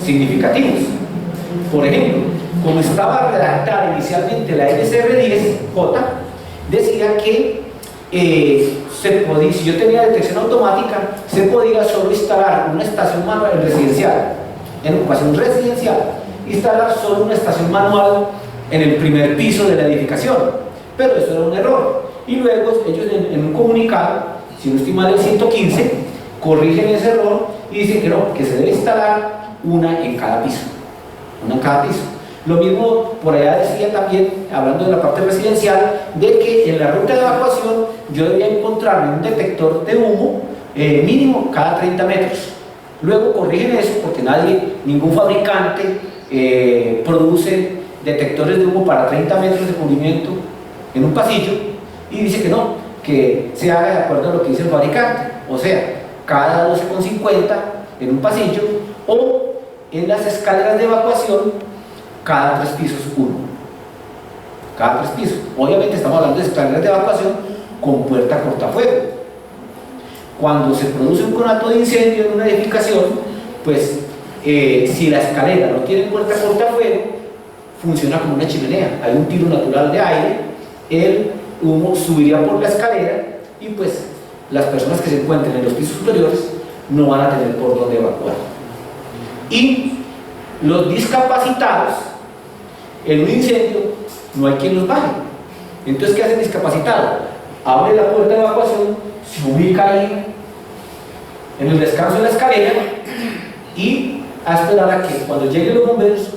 significativos. Por ejemplo, como estaba redactada inicialmente la NSR10J, decía que si yo tenía detección automática, se podía solo instalar una estación manual residencial, en ocupación residencial, instalar solo una estación manual en el primer piso de la edificación, pero eso era un error. Y luego ellos en un comunicado, si no estoy mal el 115, corrigen ese error y dicen que no, que se debe instalar una en cada piso, una en cada piso. Lo mismo por allá decía también, hablando de la parte residencial, de que en la ruta de evacuación yo debía encontrarme un detector de humo mínimo cada 30 metros. Luego corrigen eso porque ningún fabricante produce detectores de humo para 30 metros de cubrimiento en un pasillo, y dice que no, que se haga de acuerdo a lo que dice el fabricante, o sea, cada 12,50 en un pasillo, o en las escaleras de evacuación cada 3 pisos uno. Cada 3 pisos. Obviamente estamos hablando de escaleras de evacuación con puerta cortafuego. Cuando se produce un conato de incendio en una edificación, pues si la escalera no tiene puerta cortafuego, funciona como una chimenea. Hay un tiro natural de aire, el humo subiría por la escalera y pues las personas que se encuentren en los pisos superiores no van a tener por dónde evacuar. Y los discapacitados en un incendio no hay quien los baje. Entonces, ¿qué hace el discapacitado? Abre la puerta de evacuación, se ubica ahí en el descanso de la escalera y a esperar a que cuando lleguen los bomberos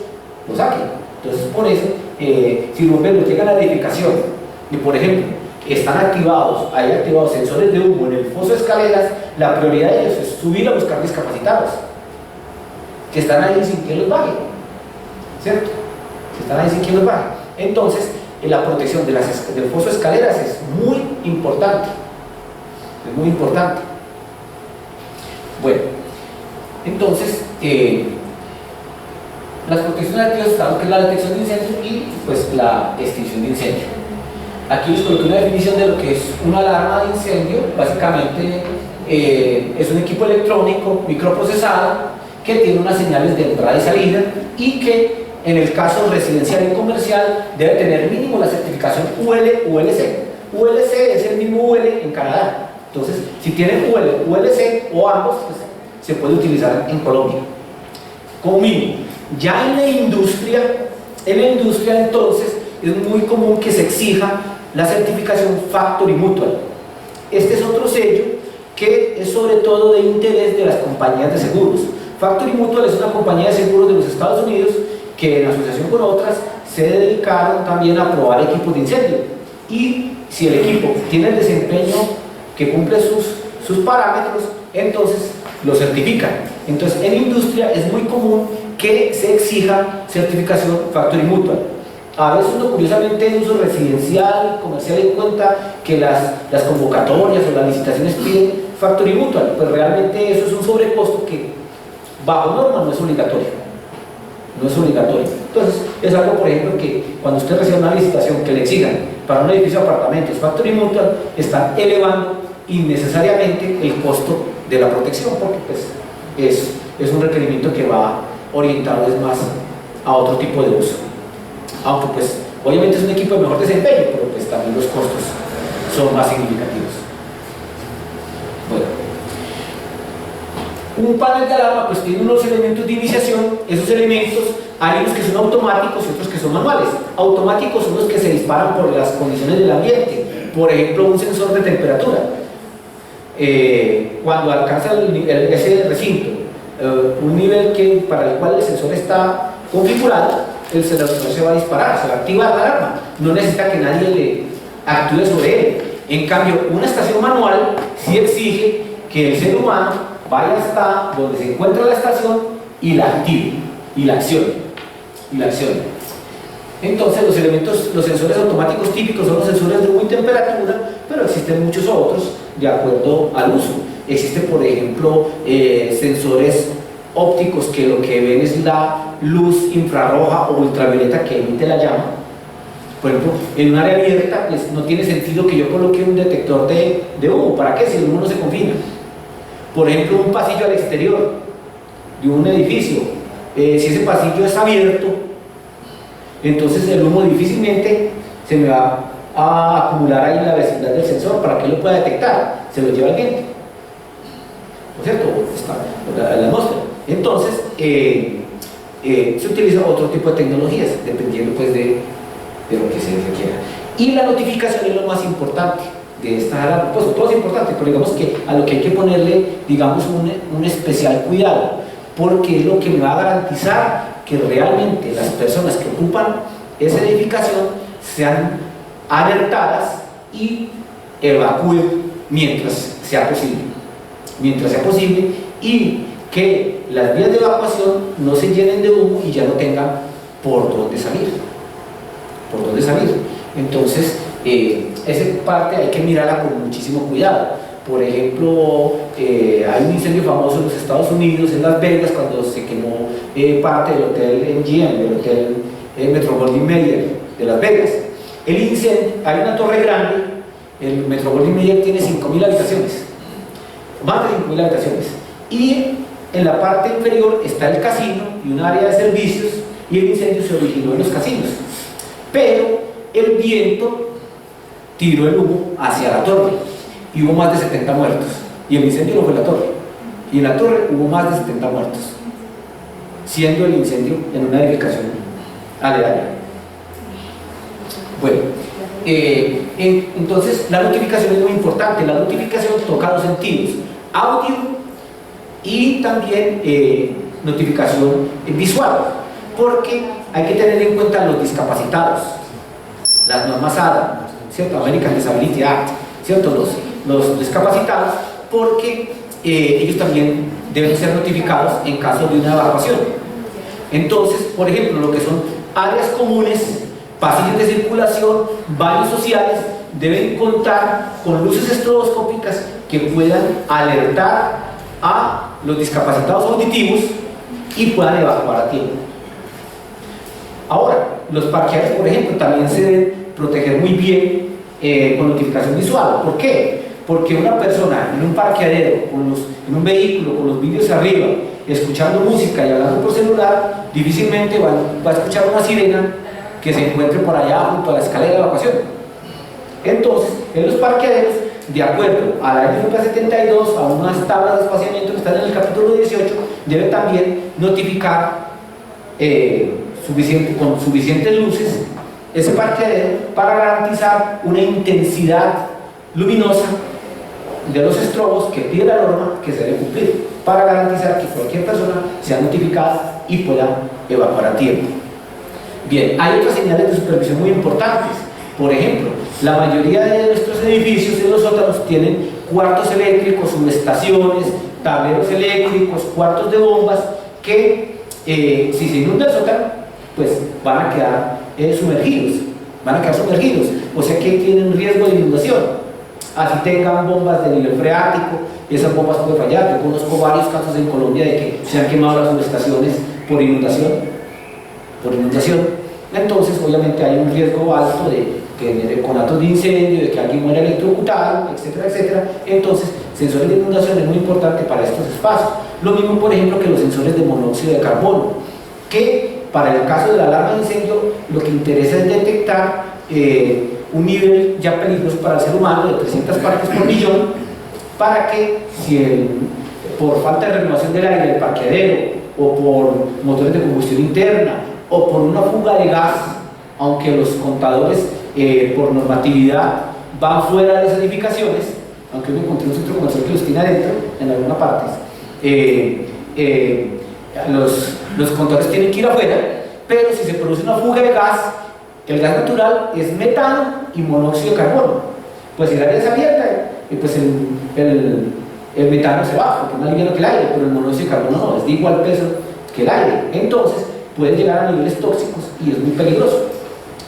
lo saquen. Entonces, por eso, si los bomberos llegan a la edificación y, por ejemplo, hay activados sensores de humo en el foso de escaleras, la prioridad de ellos es subir a buscar discapacitados que están ahí sin que los baje, ¿cierto? Que están ahí sin que los baje. Entonces, la protección del foso de escaleras es muy importante. Es muy importante. Bueno, entonces, las protecciones activas están, que es la detección de incendio y pues la extinción de incendio. Aquí les coloqué una definición de lo que es una alarma de incendio. Básicamente es un equipo electrónico microprocesado que tiene unas señales de entrada y salida y que en el caso residencial y comercial debe tener mínimo la certificación UL-ULC. ULC es el mismo UL en Canadá. Entonces, si tienen ULC o ambos, pues, se puede utilizar en Colombia como mínimo. Ya en la industria entonces es muy común que se exija la certificación Factory Mutual. Este es otro sello que es sobre todo de interés de las compañías de seguros. Factory Mutual es una compañía de seguros de los Estados Unidos que en asociación con otras se dedicaron también a probar equipos de incendio, y si el equipo tiene el desempeño que cumple sus parámetros, entonces lo certifican. Entonces en industria es muy común que se exija certificación Factory Mutual. A veces uno curiosamente en uso residencial, comercial, en cuenta que las convocatorias o las licitaciones piden Factory Mutual, pues realmente eso es un sobrecosto que bajo norma no es obligatorio. No es obligatorio. Entonces es algo, por ejemplo, que cuando usted recibe una licitación que le exijan para un edificio de apartamentos Factory Mutual, está elevando innecesariamente el costo de la protección, porque pues, es un requerimiento que va orientado es más a otro tipo de uso. Aunque pues obviamente es un equipo de mejor desempeño, pero pues también los costos son más significativos. Bueno, un panel de alarma pues tiene unos elementos de iniciación. Esos elementos hay unos que son automáticos y otros que son manuales. Automáticos son los que se disparan por las condiciones del ambiente, por ejemplo un sensor de temperatura. Cuando alcanza ese recinto un nivel para el cual el sensor está configurado, el sensor se va a disparar, se va a activar la alarma, no necesita que nadie le actúe sobre él. En cambio, una estación manual sí exige que el ser humano vaya hasta donde se encuentra la estación y la active, y la accione. Entonces los sensores automáticos típicos son los sensores de humo y temperatura, pero existen muchos otros de acuerdo al uso. Existen, por ejemplo, sensores ópticos que lo que ven es la luz infrarroja o ultravioleta que emite la llama. Por ejemplo, en un área abierta pues no tiene sentido que yo coloque un detector de humo. ¿Para qué? Si el humo no se confina. Por ejemplo, un pasillo al exterior de un edificio, si ese pasillo es abierto, entonces el humo difícilmente se me va a acumular ahí en la vecindad del sensor para que lo pueda detectar, se lo lleva el viento, ¿no es cierto? Está la atmósfera. Entonces se utiliza otro tipo de tecnologías dependiendo pues de que se requiera. Y la notificación es lo más importante de esta alarma. Pues todo es importante, pero digamos que a lo que hay que ponerle, digamos, un especial cuidado, porque es lo que me va a garantizar que realmente las personas que ocupan esa edificación sean alertadas y evacúen mientras sea posible, y que las vías de evacuación no se llenen de humo y ya no tengan por dónde salir. Entonces, esa parte hay que mirarla con muchísimo cuidado. Por ejemplo, hay un incendio famoso en los Estados Unidos, en Las Vegas, cuando se quemó parte del hotel MGM, el hotel Metro-Goldwyn-Mayer de Las Vegas. El incendio, hay una torre grande, el Metro-Goldwyn-Mayer tiene 5.000 habitaciones, más de 5.000 habitaciones, y en la parte inferior está el casino y un área de servicios, y el incendio se originó en los casinos, pero el viento tiró el humo hacia la torre y hubo más de 70 muertos, y el incendio no fue en la torre, y en la torre hubo más de 70 muertos, siendo el incendio en una edificación aledaña. Bueno, entonces la notificación es muy importante. La notificación toca dos sentidos: audio y también notificación visual, porque hay que tener en cuenta los discapacitados, las normas ADA, ¿cierto? American Disability Act, ¿cierto? Los discapacitados, porque ellos también deben ser notificados en caso de una evacuación. Entonces, por ejemplo, lo que son áreas comunes, pasillos de circulación, baños sociales, deben contar con luces estroboscópicas que puedan alertar a los discapacitados auditivos y puedan evacuar a tiempo. Ahora, los parqueaderos, por ejemplo, también se deben proteger muy bien con notificación visual. ¿Por qué? Porque una persona en un parqueadero, en un vehículo, con los vídeos arriba, escuchando música y hablando por celular, difícilmente va a escuchar una sirena que se encuentre por allá junto a la escalera de evacuación. Entonces, en los parqueaderos, de acuerdo a la NFPA 72, a unas tablas de espaciamiento que están en el capítulo 18, debe también notificar con suficientes luces ese parqueadero para garantizar una intensidad luminosa de los estrobos que pide la norma que se debe cumplir, para garantizar que cualquier persona sea notificada y pueda evacuar a tiempo. Bien, hay otras señales de supervisión muy importantes. Por ejemplo, la mayoría de nuestros edificios en los sótanos tienen cuartos eléctricos, subestaciones, tableros eléctricos, cuartos de bombas que si se inunda el sótano, pues van a quedar sumergidos, o sea que tienen riesgo de inundación. Así tengan bombas de nivel freático, esas bombas pueden fallar. Yo conozco varios casos en Colombia de que se han quemado las subestaciones por inundación. Entonces, obviamente hay un riesgo alto de conatos de incendio, de que alguien muera electrocutado, etcétera, etcétera. Entonces, sensores de inundación es muy importante para estos espacios. Lo mismo, por ejemplo, que los sensores de monóxido de carbono, que para el caso de la alarma de incendio, lo que interesa es detectar un nivel ya peligroso para el ser humano de 300 partes por millón, para que si por falta de renovación del aire del parqueadero, o por motores de combustión interna, o por una fuga de gas, aunque los contadores por normatividad van fuera de las edificaciones, aunque uno encontré un centro comercial que los tiene adentro en algunas partes, los contadores tienen que ir afuera, pero si se produce una fuga de gas, el gas natural es metano y monóxido de carbono. Pues si el área es abierta, pues el metano se va, porque es más liviano que el aire, pero el monóxido de carbono no, es de igual peso que el aire. Entonces, puede llegar a niveles tóxicos y es muy peligroso.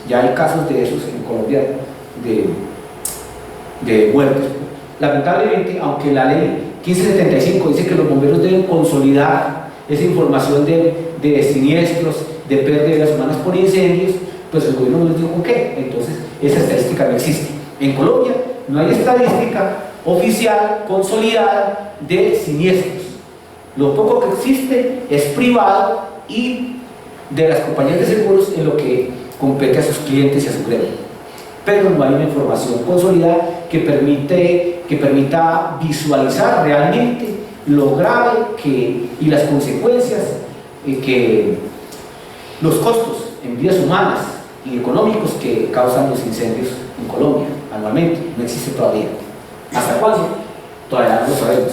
Ya hay casos de esos en Colombia de muertos. Lamentablemente, aunque la ley 1575 dice que los bomberos deben consolidar esa información de siniestros, de pérdidas humanas por incendios, pues el gobierno no les dijo qué. Entonces, esa estadística no existe. En Colombia no hay estadística oficial consolidada de siniestros. Lo poco que existe es privado y de las compañías de seguros en lo que compete a sus clientes y a su gremio. Pero no hay una información consolidada que permita visualizar realmente lo grave y las consecuencias, que los costos en vidas humanas y económicos que causan los incendios en Colombia anualmente. No existe todavía. ¿Hasta cuándo? Todavía no lo sabemos.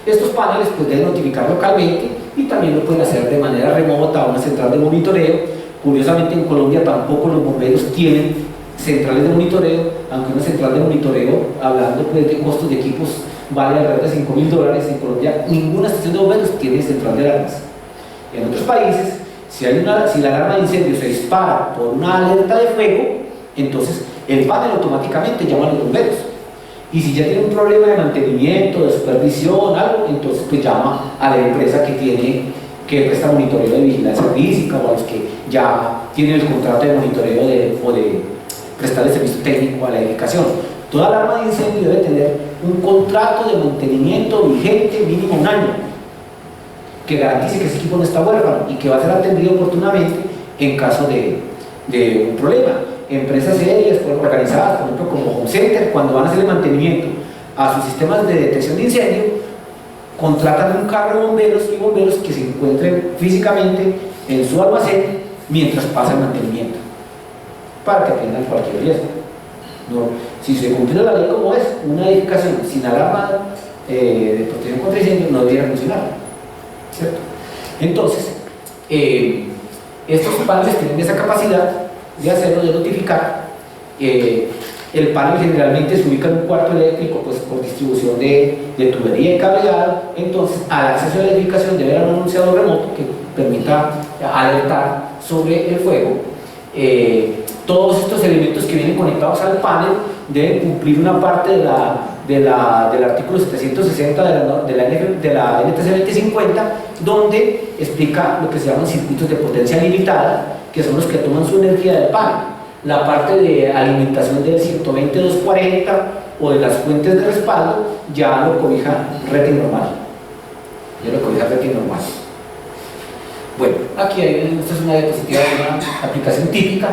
Estos paneles pues deben notificar localmente y también lo pueden hacer de manera remota a una central de monitoreo. Curiosamente en Colombia tampoco los bomberos tienen centrales de monitoreo, aunque una central de monitoreo, hablando pues de costos de equipos, vale alrededor de $5.000. En Colombia ninguna estación de bomberos tiene central de alarmas. En otros países, si la alarma de incendio se dispara por una alerta de fuego, entonces el panel automáticamente llama a los bomberos. Y si ya tiene un problema de mantenimiento, de supervisión, algo, entonces pues llama a la empresa que presta monitoreo de vigilancia física o a los que ya tienen el contrato de monitoreo o de prestar el servicio técnico a la edificación. Toda alarma de incendio debe tener un contrato de mantenimiento vigente mínimo 1 año, que garantice que ese equipo no está huérfano y que va a ser atendido oportunamente en caso de un problema. Empresas serias, organizadas, por ejemplo, como Home Center, cuando van a hacer el mantenimiento a sus sistemas de detección de incendio, contratan un carro de bomberos y bomberos que se encuentren físicamente en su almacén mientras pasa el mantenimiento, para que atiendan cualquier riesgo. No, si se cumple la ley como es, una edificación sin alarma de protección contra incendio no debería funcionar, ¿cierto? Entonces, estos paneles tienen esa capacidad de hacerlo, de notificar. El panel generalmente se ubica en un cuarto eléctrico, pues por distribución de tubería y cableado. Entonces, al acceso a la edificación debe haber un anunciador remoto que permita alertar sobre el fuego. Todos estos elementos que vienen conectados al panel deben cumplir una parte del artículo 760 de la NTC 2050, donde explica lo que se llaman circuitos de potencia limitada, que son los que toman su energía del panel. La parte de alimentación del 120-240 o de las fuentes de respaldo ya lo cobija rating normal. Bueno, aquí esta es una diapositiva de una aplicación típica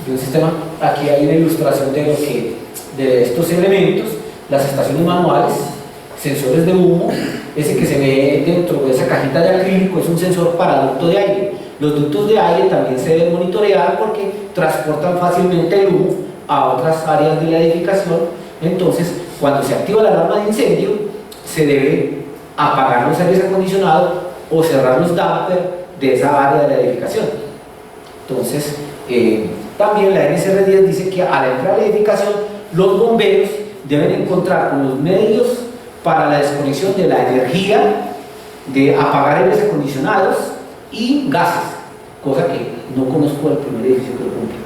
de un sistema. Aquí hay una ilustración de estos elementos, las estaciones manuales, sensores de humo. Ese que se ve dentro de esa cajita de acrílico es un sensor para ducto de aire. Los ductos de aire también se deben monitorear porque transportan fácilmente el humo a otras áreas de la edificación. Entonces, cuando se activa la alarma de incendio, se debe apagar los aires acondicionados o cerrar los dampers de esa área de la edificación. Entonces, también la NSR 10 dice que al entrar a la edificación, los bomberos deben encontrar con los medios para la desconexión de la energía, de apagar aires acondicionados y gases, cosa que no conozco del primer edificio que lo cumple,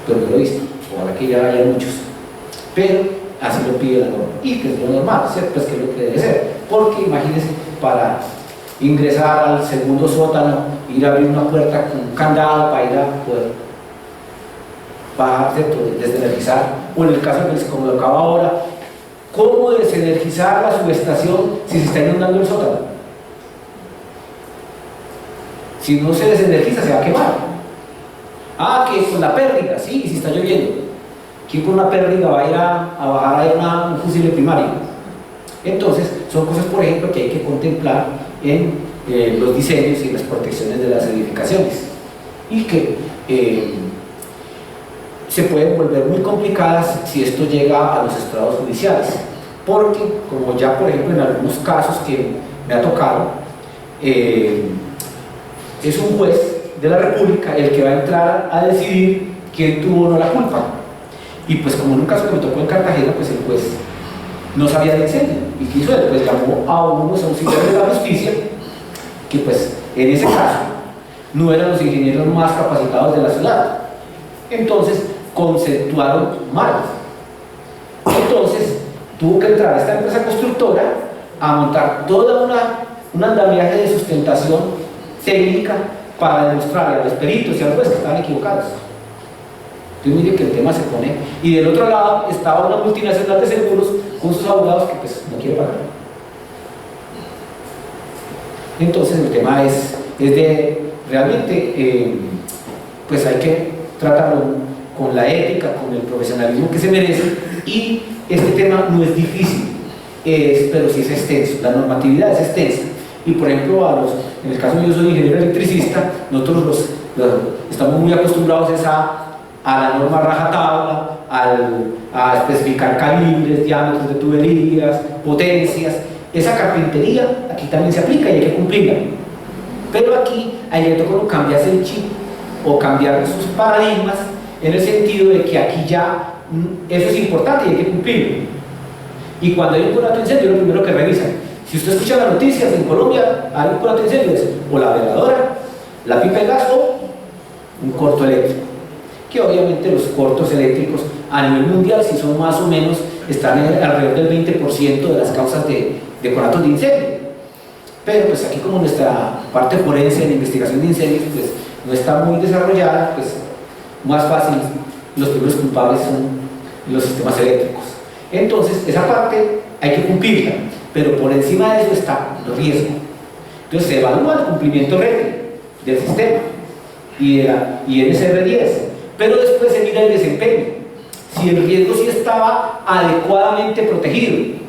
pero lo he visto, ojalá que ya haya muchos, pero así lo pide la norma, y que es lo normal, ¿cierto? Pues que es lo que debe ser, porque imagínense, para ingresar al segundo sótano, ir a abrir una puerta con un candado para ir a poder bajar, ¿cierto? Desenergizar, o en el caso que les colocaba ahora, ¿cómo desenergizar la subestación si se está inundando el sótano? Si no se desenergiza, se va a quemar. Que con la pérdiga, sí, si está lloviendo. ¿Quién con una pérdiga va a ir a bajar a un fusible primario? Entonces, son cosas, por ejemplo, que hay que contemplar en los diseños y las protecciones de las edificaciones. Y que se pueden volver muy complicadas si esto llega a los estrados judiciales. Porque, como ya, por ejemplo, en algunos casos que me ha tocado, es un juez de la República el que va a entrar a decidir quién tuvo o no la culpa. Y pues como en un caso que me tocó en Cartagena, pues el juez no sabía del incendio. ¿Y qué hizo él? Pues llamó a unos auxiliares de la justicia, que pues en ese caso no eran los ingenieros más capacitados de la ciudad. Entonces conceptuaron mal. Entonces tuvo que entrar esta empresa constructora a montar toda un andamiaje de sustentación técnica para demostrarle a los peritos y a los jueces que estaban equivocados. Entonces mire que el tema se pone, y del otro lado estaba una multinacional de seguros con sus abogados que pues no quiere pagar. Entonces el tema es de realmente pues hay que tratarlo con la ética, con el profesionalismo que se merece, y este tema no es difícil, pero sí es extenso, la normatividad es extensa. Y por ejemplo, en el caso yo soy ingeniero electricista, nosotros estamos muy acostumbrados a la norma rajatabla, a especificar calibres, diámetros de tuberías, potencias. Esa carpintería aquí también se aplica y hay que cumplirla. Pero aquí hay que tocar cambiarse el chip o cambiar sus paradigmas en el sentido de que aquí ya eso es importante y hay que cumplirlo. Y cuando hay un conato de incendio, lo primero que revisan. Si usted escucha las noticias, en Colombia hay un conato de incendio, es o la veladora, la pipa de gas o un corto eléctrico. Que obviamente los cortos eléctricos a nivel mundial, si son más o menos, están alrededor del 20% de las causas de conatos de incendio. Pero pues aquí, como nuestra parte forense de investigación de incendios pues no está muy desarrollada, pues más fácil, los primeros culpables son los sistemas eléctricos. Entonces esa parte hay que cumplirla, pero por encima de eso está el riesgo. Entonces se evalúa el cumplimiento del sistema y NSR10, pero después se mira el desempeño, si el riesgo sí estaba adecuadamente protegido.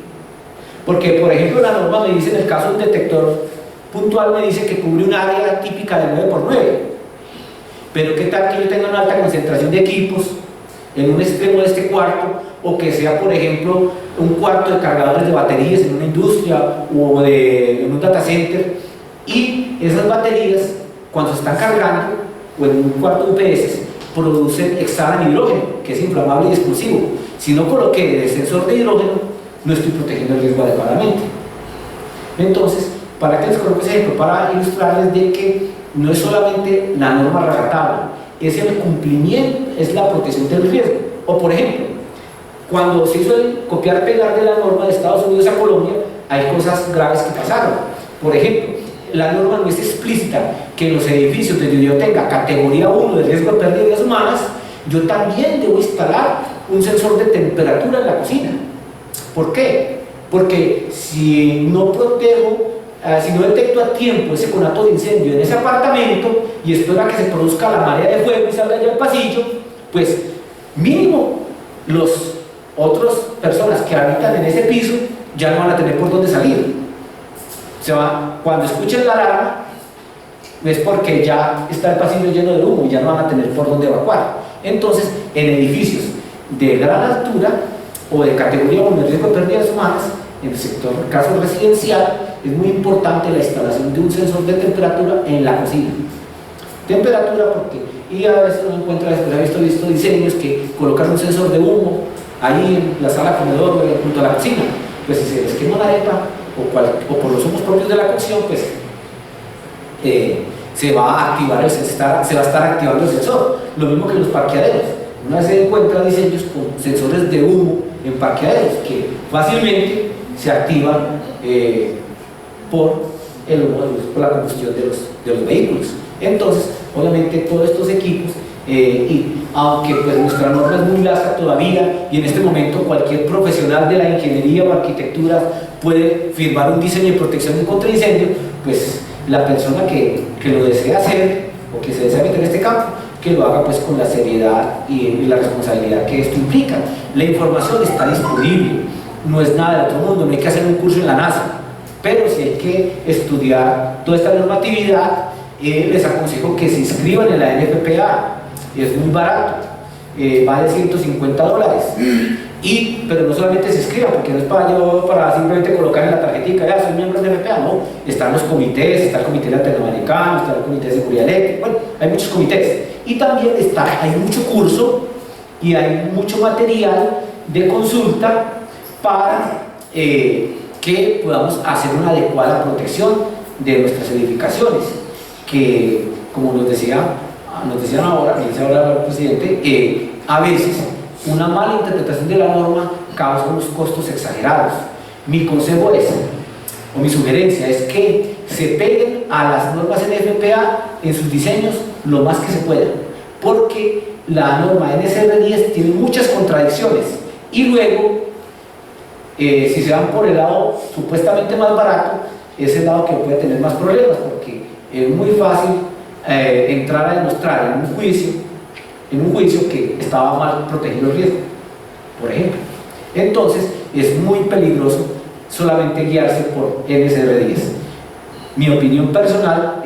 Porque, por ejemplo, la norma me dice, en el caso de un detector puntual, me dice que cubre un área típica de 9×9. Pero ¿qué tal que yo tenga una alta concentración de equipos en un extremo de este cuarto? O que sea, por ejemplo, un cuarto de cargadores de baterías en una industria o en un data center. Y esas baterías, cuando se están cargando, o en un cuarto UPS, exhalan hidrógeno, que es inflamable y explosivo. Si no coloqué el sensor de hidrógeno, no estoy protegiendo el riesgo adecuadamente. Entonces, ¿para qué les coloco ese ejemplo? Para ilustrarles de que no es solamente la norma rajatabla, es el cumplimiento, es la protección del riesgo. O por ejemplo, cuando se hizo el copiar-pegar de la norma de Estados Unidos a Colombia, hay cosas graves que pasaron. Por ejemplo, la norma no es explícita que en los edificios donde yo tenga categoría 1 de riesgo de pérdida de vidas humanas, yo también debo instalar un sensor de temperatura en la cocina. ¿Por qué? Porque si no protejo, si no detecto a tiempo ese conato de incendio en ese apartamento y espero a que se produzca la marea de fuego y salga ya al pasillo, pues mínimo los otras personas que habitan en ese piso ya no van a tener por dónde salir. Cuando escuchen la alarma es porque ya está el pasillo lleno de humo y ya no van a tener por dónde evacuar. Entonces, en edificios de gran altura o de categoría 1 de riesgo de pérdidas humanas, en el sector caso residencial, es muy importante la instalación de un sensor de temperatura en la cocina. Temperatura porque, y a veces uno encuentra, después he visto diseños que colocan un sensor de humo ahí en la sala comedor junto a la cocina. Pues si se les quema una arepa o por los humos propios de la cocción, pues se va a activar se va a estar activando el sensor. Lo mismo que en los parqueaderos. Una vez se encuentra diseños con sensores de humo en parqueaderos que fácilmente se activan por el humo, por la combustión de los vehículos. Entonces, obviamente, todos estos equipos, y aunque pues, nuestra norma es muy laxa todavía, y en este momento cualquier profesional de la ingeniería o arquitectura puede firmar un diseño de protección contra incendio, pues la persona que lo desea hacer o que se desea meter en este campo, que lo haga pues con la seriedad y la responsabilidad que esto implica. La información está disponible, no es nada de otro mundo, no hay que hacer un curso en la NASA, pero sí hay que estudiar toda esta normatividad. Les aconsejo que se inscriban en la NFPA, es muy barato, vale $150. Pero no solamente se inscriban, porque no es para simplemente colocar en la tarjetita, ya soy miembro de NFPA, no, están los comités, está el comité latinoamericano, está el comité de seguridad eléctrica, bueno, hay muchos comités, y también hay mucho curso y hay mucho material de consulta para que podamos hacer una adecuada protección de nuestras edificaciones, que como nos decían ahora, me dice ahora el presidente, a veces una mala interpretación de la norma causa unos costos exagerados. Mi consejo o mi sugerencia es que se peguen a las normas NFPA en sus diseños lo más que se pueda, porque la norma NSR10 tiene muchas contradicciones y luego, si se van por el lado supuestamente más barato, es el lado que puede tener más problemas, porque es muy fácil entrar a demostrar en un juicio que estaba mal protegido el riesgo, por ejemplo. Entonces es muy peligroso solamente guiarse por NSR10. Mi opinión personal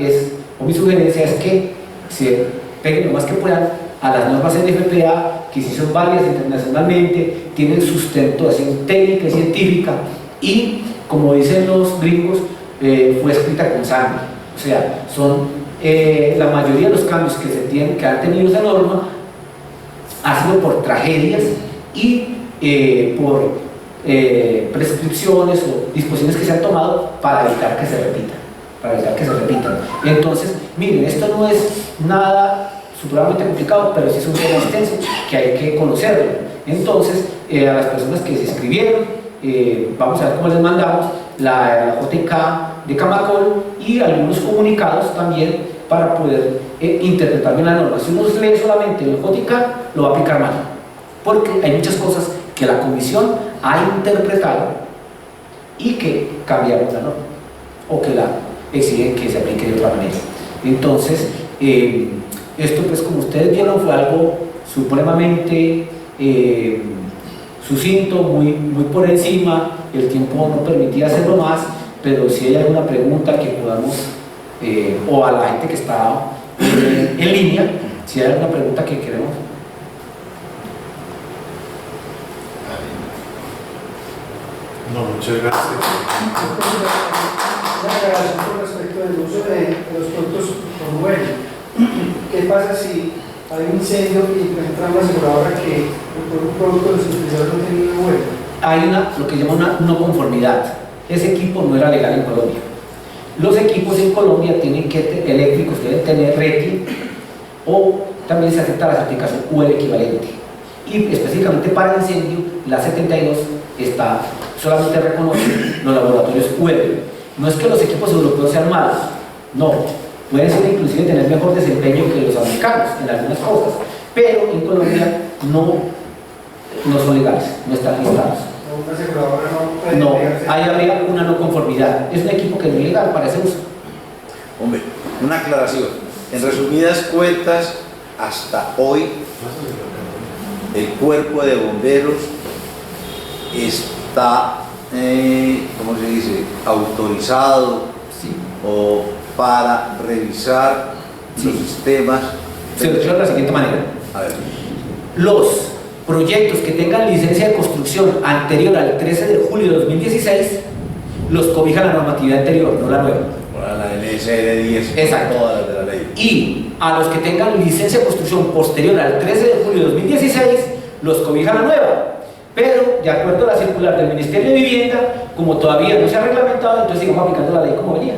o mi sugerencia es que se peguen lo más que puedan a las normas NFPA, que sí son válidas internacionalmente, tienen sustentación técnica y científica, y como dicen los gringos, fue escrita con sangre. O sea, son la mayoría de los cambios que han tenido esa norma ha sido por tragedias y por prescripciones o disposiciones que se han tomado para evitar que se repitan. Entonces, miren, esto no es nada supremamente complicado, pero sí es un tema extenso que hay que conocerlo. Entonces, a las personas que se inscribieron, vamos a ver cómo les mandamos la JK de Camacol y algunos comunicados también para poder interpretar bien la norma. Si uno lee solamente el JK, lo va a aplicar mal, porque hay muchas cosas que la comisión ha interpretado y que cambiaron la norma o que la exigen que se aplique de otra manera. Entonces, esto, pues, como ustedes vieron, fue algo supremamente sucinto, muy por encima. El tiempo no permitía hacerlo más, pero si hay alguna pregunta que podamos, o a la gente que está en línea, si hay alguna pregunta que queremos. No, muchas gracias. Una aclaración con respecto del uso de los productos por huelga. ¿Qué pasa si hay un incendio y encuentra una aseguradora que por un producto de los utilizadores no tenía una huelga? Hay lo que llama una no conformidad. Ese equipo no era legal en Colombia. Los equipos en Colombia eléctricos deben tener RETI, o también se acepta la certificación UL equivalente. Y específicamente para el incendio, la 72 solamente reconoce los laboratorios UL. No es que los equipos europeos sean malos, no. Pueden ser inclusive tener mejor desempeño que los americanos en algunas cosas, pero en Colombia no son legales, no están listados. Una aseguradora no puede No, negarse. ahí habría una no conformidad. Es un equipo que no es legal para ese uso. Hombre, una aclaración. En resumidas cuentas, hasta hoy, el cuerpo de bomberos está, ¿cómo se dice?, autorizado Sí. o para revisar Sí. los sistemas. Se lo digo de la siguiente manera. A ver, Los proyectos que tengan licencia de construcción anterior al 13 de julio de 2016 los cobija la normatividad anterior, no la nueva. para la NSR 10, Exacto. todas las de la ley. Y a los que tengan licencia de construcción posterior al 13 de julio de 2016 los cobija la nueva. Pero, de acuerdo a la circular del Ministerio de Vivienda, como todavía no se ha reglamentado, entonces sigamos aplicando la ley como venía.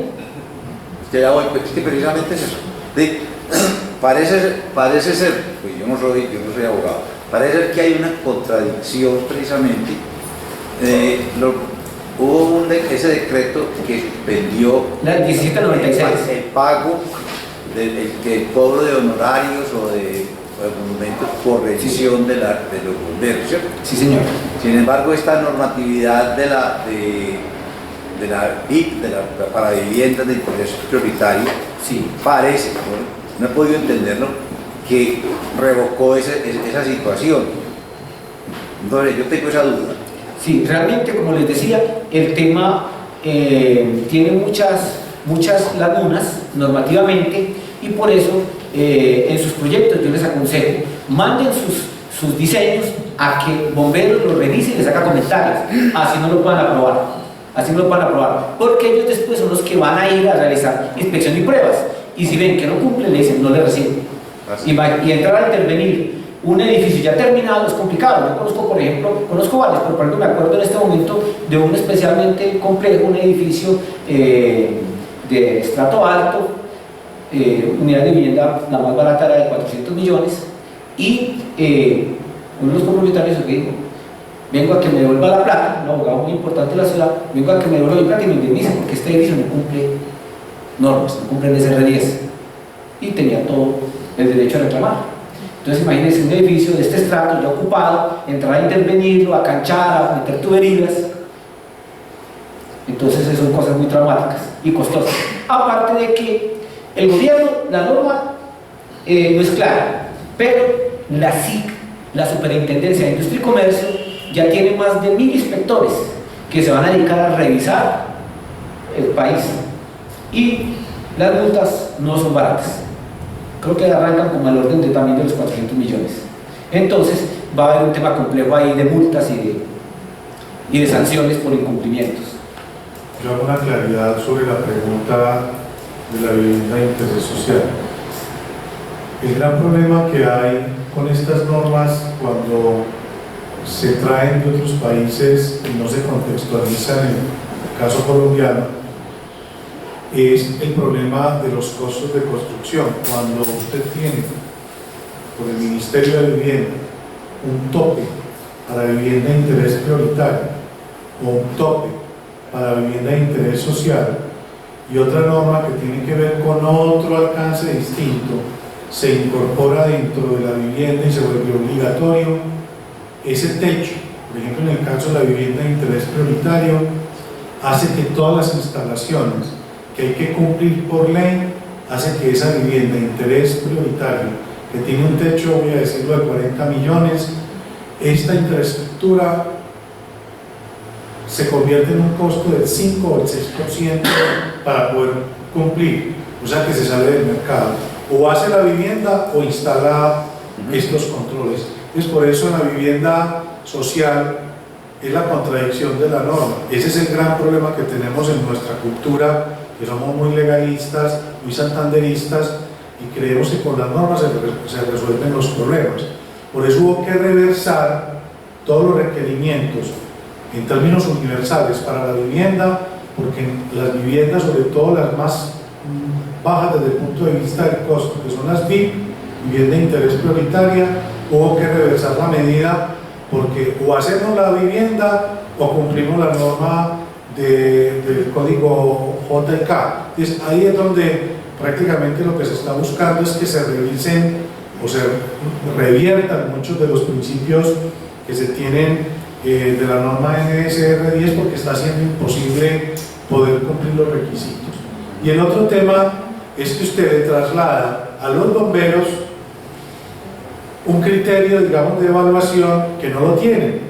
Ya voy, es que precisamente es eso. Sí, parece ser, pues yo no soy abogado, parece ser que hay una contradicción precisamente. Hubo ese decreto que vendió La 1796. el pago del cobro de honorarios o de monumentos por revisión de los bomberos, ¿cierto? Sí, señor. Sin embargo, esta normatividad para viviendas de interés prioritario Sí. parece, no he podido entenderlo, que revocó esa situación. Entonces, yo tengo esa duda. Sí, realmente, como les decía, el tema tiene muchas lagunas normativamente, y por eso en sus proyectos yo les aconsejo, manden sus diseños a que bomberos los revisen y les haga comentarios, así no lo puedan aprobar, porque ellos después son los que van a ir a realizar inspección y pruebas, y si ven que no cumplen, le dicen no le reciben. Y entrar a intervenir un edificio ya terminado es complicado. Yo conozco, por ejemplo, varios, pero por ejemplo me acuerdo en este momento de un especialmente complejo, un edificio de estrato alto, unidad de vivienda, la más barata era de 400 millones, y uno de los copropietarios que dijo: vengo a que me devuelva la plata, un abogado muy importante de la ciudad, vengo a que me devuelva mi plata y me indemnicen, porque este edificio no cumple normas, no cumple el SR10, y tenía todo el derecho a reclamar. Entonces imagínense un edificio de este estrato ya ocupado, entrar a intervenirlo, a canchar, a meter tuberías. Entonces esas son cosas muy traumáticas y costosas. Aparte de que el gobierno, la norma no es clara, pero la SIC, la Superintendencia de Industria y Comercio, ya tiene más de 1000 inspectores que se van a dedicar a revisar el país, y las multas no son baratas. creo que arrancan como al orden también de los 400 millones. Entonces va a haber un tema complejo ahí de multas y de sanciones por incumplimientos. Yo hago una claridad sobre la pregunta de la vivienda de interés social. El gran problema que hay con estas normas cuando se traen de otros países y no se contextualizan en el caso colombiano es el problema de los costos de construcción. Cuando usted tiene por el Ministerio de Vivienda un tope para vivienda de interés prioritario o un tope para vivienda de interés social y otra norma que tiene que ver con otro alcance distinto se incorpora dentro de la vivienda y se vuelve obligatorio, ese techo, por ejemplo en el caso de la vivienda de interés prioritario, hace que todas las instalaciones que hay que cumplir por ley, hace que esa vivienda de interés prioritario, que tiene un techo, voy a decirlo, de 40 millones, esta infraestructura se convierte en un costo del 5 o el 6% para poder cumplir, o sea que se sale del mercado, o hace la vivienda o instala estos controles. Es por eso en la vivienda social es la contradicción de la norma. Ese es el gran problema que tenemos en nuestra cultura, que somos muy legalistas, muy santanderistas y creemos que con las normas se resuelven los problemas. Por eso hubo que reversar todos los requerimientos en términos universales para la vivienda, porque las viviendas, sobre todo las más bajas desde el punto de vista del costo, que son las VIP, vivienda de interés prioritaria, hubo que reversar la medida porque o hacemos la vivienda o cumplimos la norma del código JK. Entonces ahí es donde prácticamente lo que se está buscando es que se revisen o se reviertan muchos de los principios que se tienen de la norma NSR 10 porque está siendo imposible poder cumplir los requisitos. Y el otro tema es que usted le traslada a los bomberos un criterio, digamos, de evaluación que no lo tienen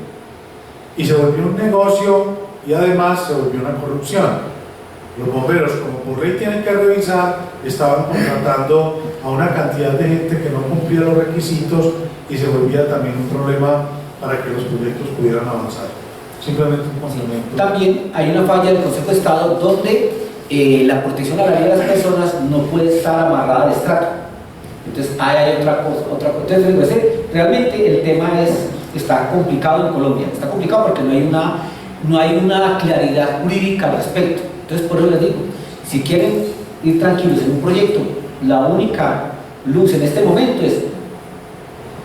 y se volvió un negocio y además se volvió una corrupción. Los bomberos, como por ley tienen que revisar, estaban contratando a una cantidad de gente que no cumplía los requisitos y se volvía también un problema para que los proyectos pudieran avanzar. Simplemente un complemento. También hay una falla del Consejo de Estado donde la protección salarial de las personas no puede estar amarrada al estrato. Entonces ahí hay otra cosa. Entonces, realmente el tema está complicado en Colombia. Está complicado porque no hay una claridad jurídica al respecto. Entonces por eso les digo, si quieren ir tranquilos en un proyecto, la única luz en este momento es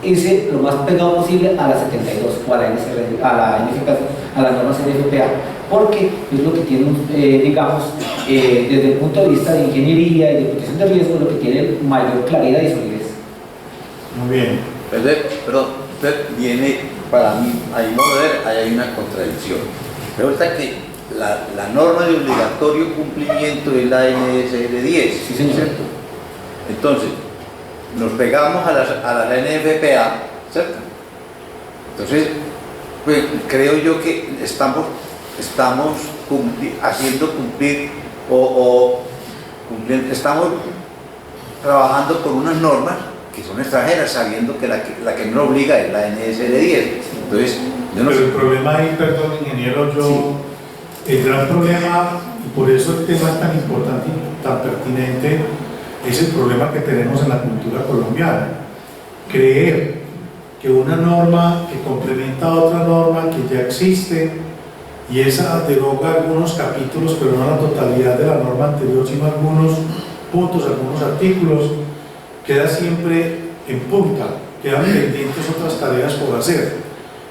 irse lo más pegado posible a la 72 o a la NSR, a la norma NFPA, porque es lo que tiene, digamos, desde el punto de vista de ingeniería y de protección de riesgo, lo que tiene mayor claridad y solidez. Muy bien. Perdón, usted viene, para mí, ahí modo de ver, ahí hay una contradicción. Resulta que la norma de obligatorio cumplimiento es la NSR 10, Sí, señor. ¿cierto? Entonces, nos pegamos a la NFPA, ¿cierto? Entonces, pues creo yo que estamos haciendo cumplir estamos trabajando con unas normas que son extranjeras, sabiendo que la que nos obliga es la NSR 10. Entonces, yo no Pero sé. el problema ahí, perdón ingeniero, el gran problema, y por eso el tema es tan importante y tan pertinente, es el problema que tenemos en la cultura colombiana. Creer que una norma que complementa a otra norma que ya existe y esa deroga algunos capítulos, pero no la totalidad de la norma anterior, sino algunos puntos, algunos artículos, queda siempre en punta, quedan pendientes otras tareas por hacer.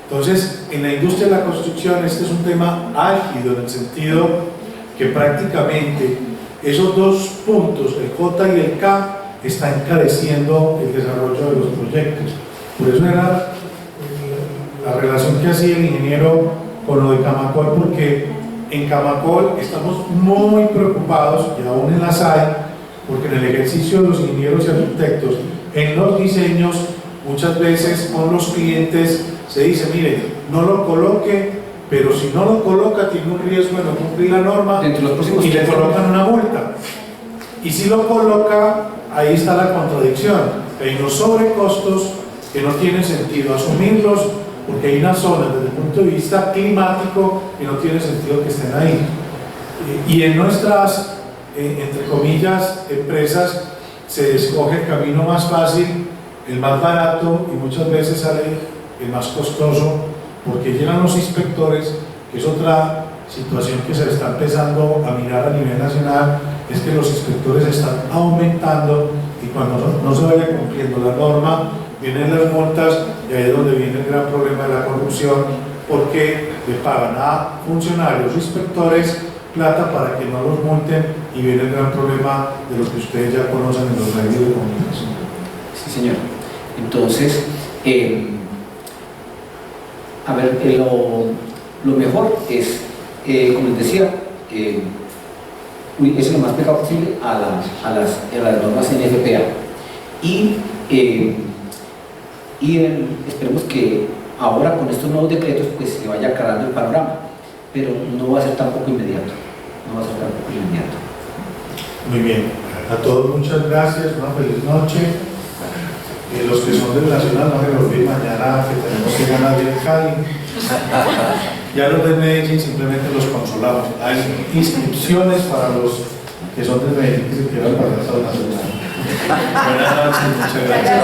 Entonces, en la industria de la construcción este es un tema álgido en el sentido que prácticamente esos dos puntos, el J y el K, están encareciendo el desarrollo de los proyectos. Por eso era la relación que hacía el ingeniero con lo de Camacol, porque en Camacol estamos muy preocupados, y aún en la SAE, porque en el ejercicio de los ingenieros y arquitectos, en los diseños, muchas veces con los clientes se dice, mire, no lo coloque, pero si no lo coloca tiene un riesgo de no cumplir la norma Dentro de los próximos y le 15 colocan años. una multa. Y si lo coloca, ahí está la contradicción. Hay unos sobrecostos que no tienen sentido asumirlos, porque hay unas zonas desde el punto de vista climático que no tiene sentido que estén ahí. Y en nuestras, entre comillas, empresas, se escoge el camino más fácil, el más barato, y muchas veces sale el más costoso, porque llegan los inspectores, que es otra situación que se está empezando a mirar a nivel nacional, es que los inspectores están aumentando, y cuando no se vaya cumpliendo la norma, vienen las multas, y ahí es donde viene el gran problema de la corrupción, porque le pagan a funcionarios o inspectores plata para que no los multen, y viene el gran problema de lo que ustedes ya conocen en los medios de comunicación. Sí, señor. Entonces, a ver, lo mejor es, como les decía, es lo más pegado posible a las normas NFPA. Y esperemos que ahora con estos nuevos decretos pues se vaya aclarando el panorama, pero no va a ser tampoco inmediato. No va a ser tampoco inmediato. Muy bien, a todos muchas gracias, una feliz noche. Los que son del Nacional no se lo olviden mañana que tenemos que ganar bien Cali. Ya los de Medellín simplemente los consolamos. Hay inscripciones para los que son de Medellín que se quieran para el Estado Nacional. Buenas noches, muchas gracias.